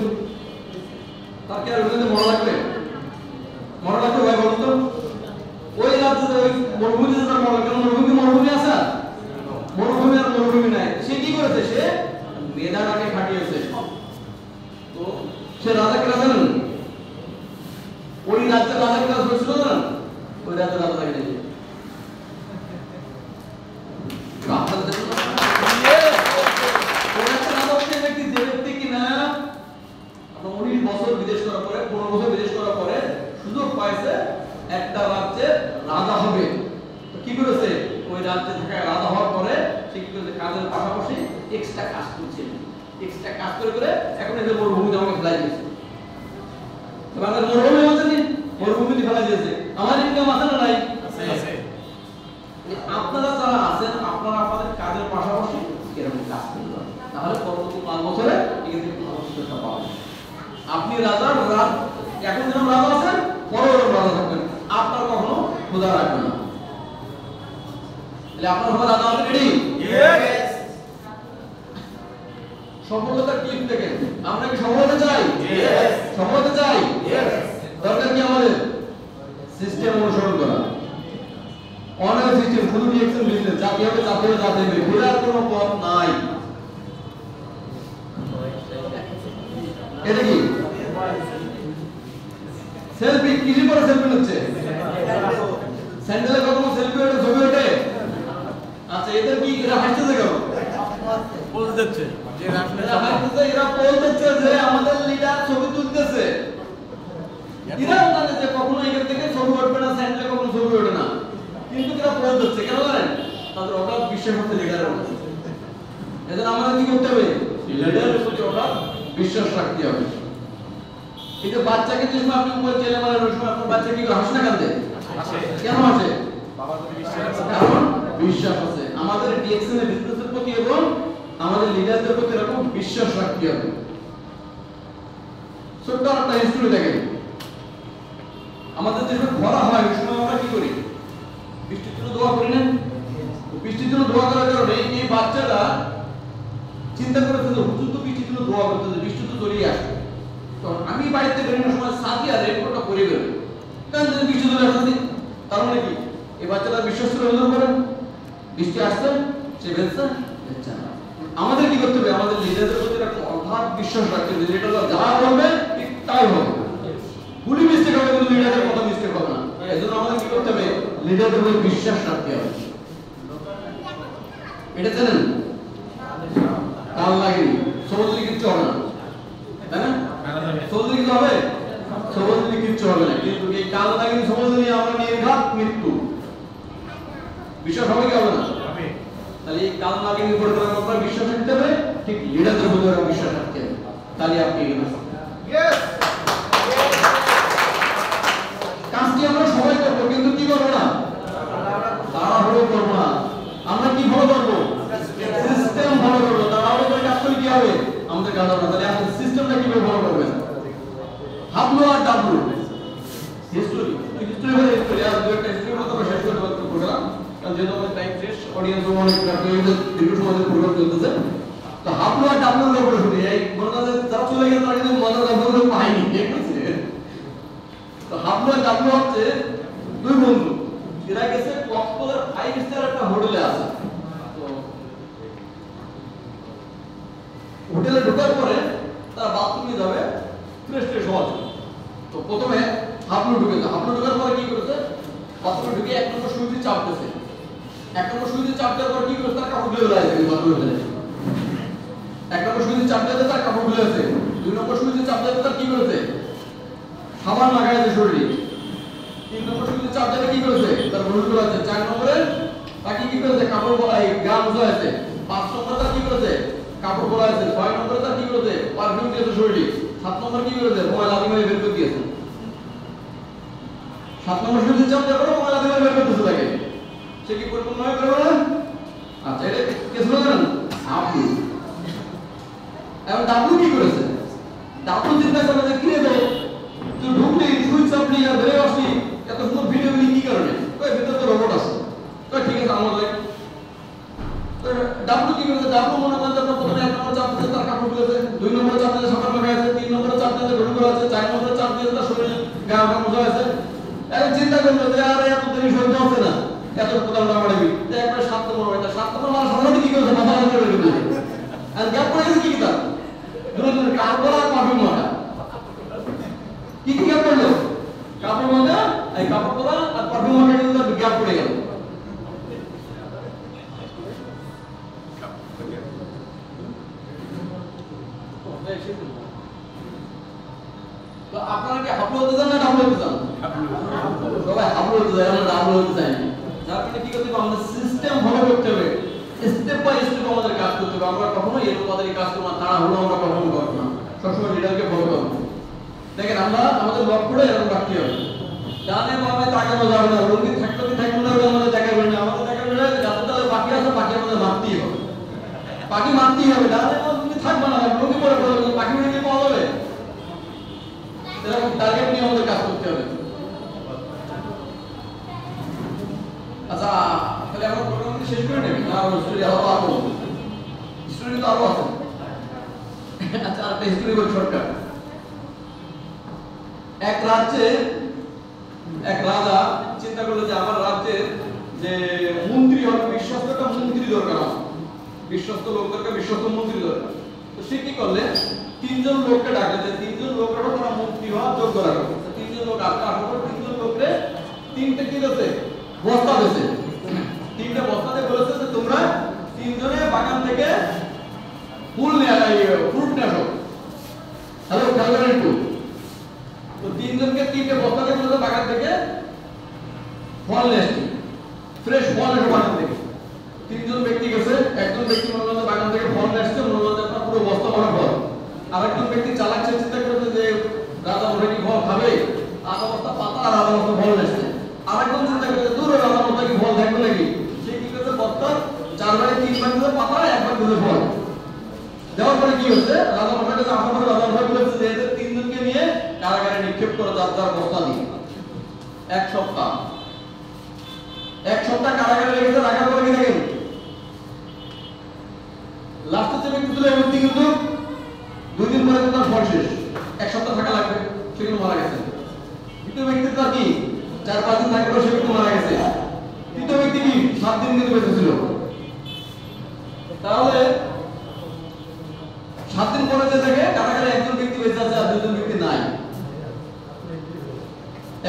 তার কি আর ওখানে মনে লাগবে? মনে লাগবে ভাই বলুন তো? ওই রাজ্যে ওই মরুভূমিতে তার মনে লাগবে, মরুভূমি আছে আর মরুভূমি আর মরুভূমি নাই। সে কি করেছে, সে মেধাটাকে খাটিয়েছে। তো সে রাজাকে জানেন, ওই রাজ্যের রাজাকে কাজ করেছিল না, ওই রাজ্যের রাজা থাকে নেই। বিদেশ করার পরে 15 বছর বিদেশ করার পরে সুযোগ পাইছে একটা রাজ্যে রাজা হবে। কি করেছে, ওই রাজ্যে থাকা রাজা হওয়ার পরে সে কি করেছে, কাজের পাশাপাশি এক্সট্রা কাজ করছে, এক্সট্রা কাজ করে করে এখন এই যে মরুভূমিতে আমাকে ফেলাই দিয়েছে। বাংলার মরুভূমি আছে নি, মরুভূমিতে ফেলাই দিয়েছে। আমার ইনকাম আছে না নাই? আছে। আপনারা যারা আছেন আপনারা আপনাদের কাজের পাশাপাশি এরকম কাজ করবেন, তাহলে পরবর্তী 5 বছরে এখান থেকে ভালো সুযোগটা পাবেন। আপনি রাজার রাজ এখন যেরকম রাজা আছেন পরে ওরকম রাজা থাকবেন, আপনার কখনো খোদা রাখবেন না। তাহলে আপনার হবে রাজা হতে রেডি? ইয়েস। সফলতার টিপ দেখেন, আমরা কি সফলতা চাই? ইয়েস। সফলতা চাই? ইয়েস। দরকার কি আমাদের? সিস্টেম অনুসরণ করা, অনেক সিস্টেম, শুধু রিঅ্যাকশন বিজনেস, জাতি হবে জাতি হবে জাতি হবে, ঘোরার কোনো পথ নাই। এটা কি সেলফি? কিসে করে সেলফি হচ্ছে? স্যান্ডেলে কখনো সেলফি ওঠে, ছবি ওঠে? আচ্ছা, এদের কি এরা হাসতেছে কেন? বলতে যাচ্ছে যে আসলে এরা হাসতেছে, এরা বলতেছে যে আমাদের লিডার ছবি তুলতেছে। এরাও জানে যে কখনো এখান থেকে ছবি উঠবে না, স্যান্ডেলে কখনো ছবি ওঠে না, কিন্তু এরা বলতেছে কেন জানেন? তাদের অগাধ বিশ্বাস হচ্ছে লিডারের উপর। এজন্য আমাদের কি করতে হবে? লিডারের প্রতি অগাধ বিশ্বাস রাখতে হবে। এই যে বাচ্চাকে যে সময় আপনি মোবাইল চেলে মারেন, ওই সময় আপনার বাচ্চা কি হাসে না কাঁদে? কেন হাসে? বাবার প্রতি বিশ্বাস আছে। কারণ বিশ্বাস আছে। আমাদের ডিএক্সএন এর বিজনেসের প্রতি এবং আমাদের লিডারদের প্রতি এরকম বিশ্বাস রাখতে হবে। ছোট্ট একটা হিস্ট্রি দেখেন, আমাদের যে খরা হয় ওই সময় আমরা কি করি? বৃষ্টির জন্য দোয়া করি না? বৃষ্টির জন্য দোয়া করার কারণে এই বাচ্চাটা চিন্তা করেছে যে হুজুর তো বৃষ্টির জন্য দোয়া করতেছে, বৃষ্টি তো চলেই আসবে, তো আমি বাড়িতে বেরোনোর সময় সাথী আর রেনকোটটা পরে বেরোই, কারণ যদি বৃষ্টি চলে আসছে, তার মানে কি এই বাচ্চাটা বিশ্বাস করে হুজুর করেন বৃষ্টি আসছে সে ভেজছে না। আমাদের কি করতে হবে? আমাদের লিডারদের প্রতি একটা অগাধ বিশ্বাস রাখতে হবে, লিডাররা যা বলবে ঠিক তাই হবে। ভুলি মিস্টেক হবে কিন্তু লিডারদের কথা মিস্টেক হবে না। এজন্য আমাদের কি করতে হবে? লিডারদের প্রতি বিশ্বাস রাখতে হবে। এটা জানেন কাল লাগেনি, সবুজলি কিচ্ছু হবে না, তাই না? সবুজলি কিছু হবে? সবুজলি কিচ্ছু হবে না, কিন্তু এই কাল লাগেনি সবুজলি আমরা নির্ঘাত মৃত্যু। বিশ্বাস হবে কি হবে না? তাহলে এই কাল লাগেনি উপর আপনার বিশ্বাস রাখতে হবে, ঠিক লিডারদের উপর বিশ্বাস রাখতে হবে, তাহলে আপনি এগিয়ে যাবেন। ইয়েস। কাজটি আমরা সবাই করবো, কিন্তু কি করবো না? তাড়াহুড়ো করবো না। আমরা কি ফলো করবো? সিস্টেম ফলো করবো। তাড়াহুড়ো করে কাজ করলে কি হবে? আমাদের কাজ হবে না। তাহলে আমাদের সিস্টেমটা কিভাবে ফলো করবেন? হাবলু আর ডাবলু হিস্টোরি হিস্টোরি আর দুই একটা হিস্টোরি মতো শেষ করে দেওয়ার প্রোগ্রাম, কারণ যেহেতু আমাদের টাইম শেষ, অডিয়েন্স অনেক দীর্ঘ সময় ধরে প্রোগ্রাম চলতেছে। তো হাবলু আর ডাবলুর উপরে শুনি, এই মনে যারা চলে গেছে তারা কিন্তু মজার গল্পগুলো পায়নি, ঠিক আছে? তো হাবলু আর ডাবলু হচ্ছে দুই বন্ধু, এরা গেছে কক্সবাজার 5 স্টার একটা হোটেলে আছে। তো হোটেলে ঢোকার পরে তারা বাথরুমে যাবে, ফ্রেশ ফ্রেশ হওয়ার জন্য। তো প্রথমে হাবলু ঢুকেছে, হাবলু ঢোকার পরে কি করেছে? বাথরুমে ঢুকে 1 নম্বর সুইচে চাপ দিয়েছে। 1 নম্বর সুইচে চাপ দেওয়ার পর কি করেছে? তার কাপড় খুলে ফেলেছে বাথরুমে ফেলে। 1 নম্বর সুইচে চাপ দিয়েছে, তার কাপড় খুলে ফেলেছে। 2 নম্বর সুইচে চাপ দিয়েছে, তার কি করেছে? সাবান লাগাইছে শরীরে। 3 নম্বর সুইচে চাপ দিয়ে কি করেছে? তার গোসল করেছে। 4 নম্বরে বাকি কি করেছে কাপড় পরা এই গান আছে 5 নম্বর তার কি করেছে কাপড় পরা আছে 6 নম্বর তার কি করেছে পারফিউম দিয়েছে শরীরে 7 নম্বর কি করেছে ময়লা দিয়ে বের করে দিয়েছে 7 নম্বর শুধু চাপ দেওয়ার পর ময়লা দিয়ে বের করতেছে তাকে সে কি পরিপূর্ণ হয়ে গেল না আচ্ছা এটা কে শুনে জানেন আপনি এখন ডাব্লু কি করেছে ডাব্লু চিন্তা করে যে কি রে তুই ঢুকলি সুইচ চাপলি আর বেরিয়ে আসলি এত সুন্দর ভিডিও কি কারণে কই ভিতরে তো রোবট আছে কই ঠিক আছে আমাদের ডাব্লু কি করেছে ডাব্লু মনে করেন আপনার প্রথমে 1 নম্বর চাপ দিতে তার কাপড় খুলেছে 2 নম্বর চাপ দিতে সাবান লাগাই আছে 3 নম্বর চাপ দিতে ঘড়ি করা আছে 4 নম্বর চাপ দিতে তার শরীরে গায়ে মোজা আছে এখন চিন্তা করলো যে আরে এত দেরি সহ্য হচ্ছে না এত প্রধান মারাবি যে একবার 7 নম্বর এটা 7 নম্বর মারা সামনে কি করেছে মাথা লাগা করে দিল আর গ্যাপ পড়ে গেছে কি তার দুটো কাপড় আর পারফিউম মারা কি গ্যাপ পড়লো কাপড় মাজা এই কাপড় পরা আর পারফিউম মারা কিন্তু গ্যাপ পড়ে গেল তো আপনারা কি হাবলু হতে চান না ডাবলু হতে চান সবাই হাবলু হতে চায় আমরা ডাবলু হতে চাই যার কারণে কি করতে হবে আমাদের সিস্টেম ফলো করতে হবে স্টেপ বাই স্টেপ আমাদের কাজ করতে হবে আমরা কখনো এরকমভাবে কাজ করব না তারা হলো আমরা কখনো করব না সবসময় লিডারকে ফলো করব দেখেন আমরা আমাদের লক্ষ্যটা এরকম রাখতে হবে ডানে বামে তাকানো যাবে না লঙ্গি থাকলে না আমাদের দেখাবে না আমাদের দেখাবে না যাতে তাহলে বাকি আছে বাকি আমাদের মারতেই হবে বাকি মারতেই হবে ডানে বামে থাকবে না লঙ্গি পরে পড়ে বাকি উড়ে পাওয়া যাবে এরকম টার্গেট নিয়ে আমাদের কাজ করতে হবে আচ্ছা তাহলে আমরা প্রোগ্রামটি শেষ করে নেব না স্টোরি তো আরো আছে আচ্ছা আরেকটা হিস্ট্রি বল শর্টকাট এক রাজ্যে এক রাজা চিন্তা করলো যে আমার রাজ্যের যে মন্ত্রী হবে বিশ্বস্ত একটা মন্ত্রী দরকার আমার বিশ্বস্ত লোক দরকার বিশ্বস্ত মন্ত্রী দরকার তো সে কি করলে 3 জন লোককে ডাকলে যে 3 জন লোকরা তারা মন্ত্রী হওয়ার যোগ্য রাখবে 3 জন লোক আসার পর 3 জন লোকরে 3টা কি দিয়েছে বস্তা দিয়েছে 3টা বস্তাতে বলেছে যে তোমরা 3 জনে বাগান থেকে ফুল নিয়ে ফ্রুট নিয়ে আসো হ্যালো খেলবেন একটু তো 3 জনকে 3টে বস্তাতে বলেছে বাগান থেকে ফল নিয়ে আসছি ফ্রেশ ফল এসে বাগান থেকে 3 জন ব্যক্তি গেছে একজন ব্যক্তি মনে করছে বাগান থেকে ফল নিয়ে আসছে মনে করছে আপনার পুরো বস্তা ভরা ফল আরেকজন ব্যক্তি চালাক চিন্তা করেছে যে রাজা ওটা কি ফল খাবে আধা বস্তা পাতা আর আধা বস্তা ফল নিয়ে আসছে আরেকজন চিন্তা করেছে দূর রাজা ওটা কি ফল দেখবে নাকি সে কি করেছে বস্তা 4 ভাগে 3 ভাগ করে পাতা 1 ভাগ করে ফল দেওয়ার পরে কি হচ্ছে রাজা ওটাকে আসার পরে রাজা ওটা বলেছে যে এদের 3 জনকে নিয়ে কারাগারে নিক্ষেপ করে যার বস্তা দিয়ে 1 সপ্তাহ কারাগারে রেখেছে রাখার পরে কি দেখেন লাস্টে যে ব্যক্তি ছিল এই ব্যক্তি কিন্তু 2 দিন পরে তার ফল শেষ 1 সপ্তাহ থাকা লাগবে সে কিন্তু মারা গেছে দ্বিতীয় ব্যক্তি তার কি 4-5 দিন থাকার পর সে কিন্তু মারা গেছে তৃতীয় ব্যক্তি কি 7 দিন কিন্তু বেঁচে ছিল তাহলে 7 দিন পরে যে থাকে কারাগারে একজন ব্যক্তি বেঁচে আছে আর 2 জন ব্যক্তি নাই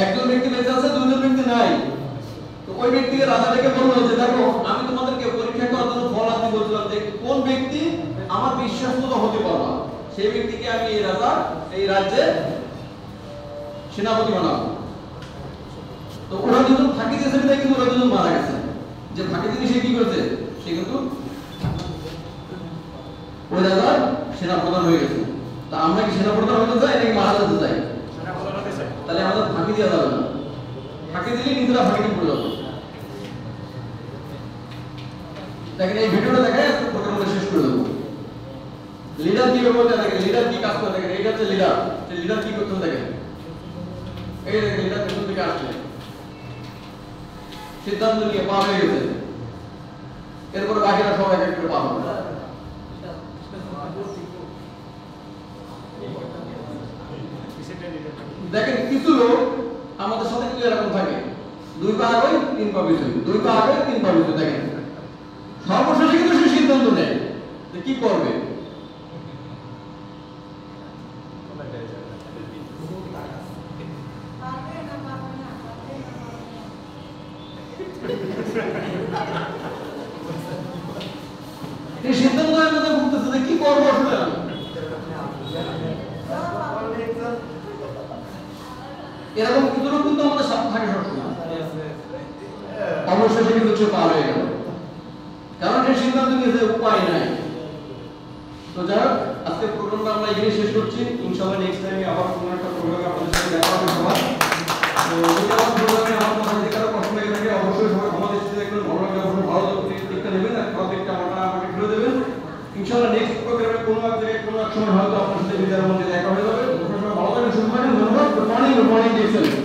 একজন ব্যক্তি বেঁচে আছে 2 জন ব্যক্তি নাই তো ওই ব্যক্তিকে রাজা ডেকে বলল যে দেখো আমি তোমাদেরকে পরীক্ষা করার জন্য ফল আনতে বলছিলাম যে কোন ব্যক্তি আমার বিশ্বাসযোগ্য হতে পারবে সেই ব্যক্তিকে আমি এই রাজ্যে সেনাপতি বানাবো তো ওরা দুজন ফাঁকি দিয়েছে বিধায় কিন্তু ওরা দুজন মারা গেছে যে ফাঁকি দিয়ে সে কি করেছে সে কিন্তু ওই রাজার সেনাপ্রধান হয়ে গেছে তা আমরা কি সেনাপ্রধান হতে চাই নাকি মারা যেতে চাই তাহলে আমাদের ফাঁকি দেওয়া যাবে না ফাঁকি দিলে নিজেরা ফাঁকি পড়ে যাবে দেখেন এই ভিডিওটা দেখায় প্রোগ্রামটা শেষ করে দেবো লিডার কি করতে দেখেন লিডার কি কাজ করে দেখেন এইটা হচ্ছে লিডার কি করতে দেখেন এই দেখেন লিডার কোন দিকে আসছে সিদ্ধান্ত নিয়ে পা হয়ে গেছে এরপর বাকিরা সব এক এক করে পা হবে দেখেন কিছু লোক আমাদের সাথে কিন্তু এরকম থাকে 2 পা আগে 3 পা পিছনে 2 পা আগে 3 পা পিছনে দেখেন সর্বশেষে কিন্তু সে সিদ্ধান্ত নেয় যে কি করবে এই সিদ্ধান্ত নেওয়ার মধ্যে ভুগতেছে যে কি করবো আসলে এরকম কিছু লোক কিন্তু আমাদের সাথে থাকে সবসময় অবশ্যই কিন্তু সে পার হয়ে গেল প্রশাসনের সিদ্ধান্ত নিয়েছে, উপায় নাই। তো যাই হোক, আজকে প্রোগ্রামটা আমরা এখানে শেষ করছি। ইনশাআল্লাহ নেক্সট টাইমে আবার কোনো একটা প্রোগ্রামে আপনাদের সাথে দেখা হবে সবার। তো যদি আমার প্রোগ্রামে আমার কথা যদি কারো প্রশ্ন লেগে থাকে অবশ্যই সবাই আমাদের সাথে দেখবেন, ভালো লাগলে অবশ্যই ভালো দিকটা নেবেন, আর খারাপ দিকটা আমাকে ফেলে দেবেন। ইনশাআল্লাহ নেক্সট প্রোগ্রামে কোনো এক জায়গায় কোনো এক সময় হয়তো আপনার সাথে বিদায়ের মধ্যে দেখা হয়ে যাবে। সবাই ভালো থাকবেন, সুস্থ থাকবেন। ধন্যবাদ। Good morning, deer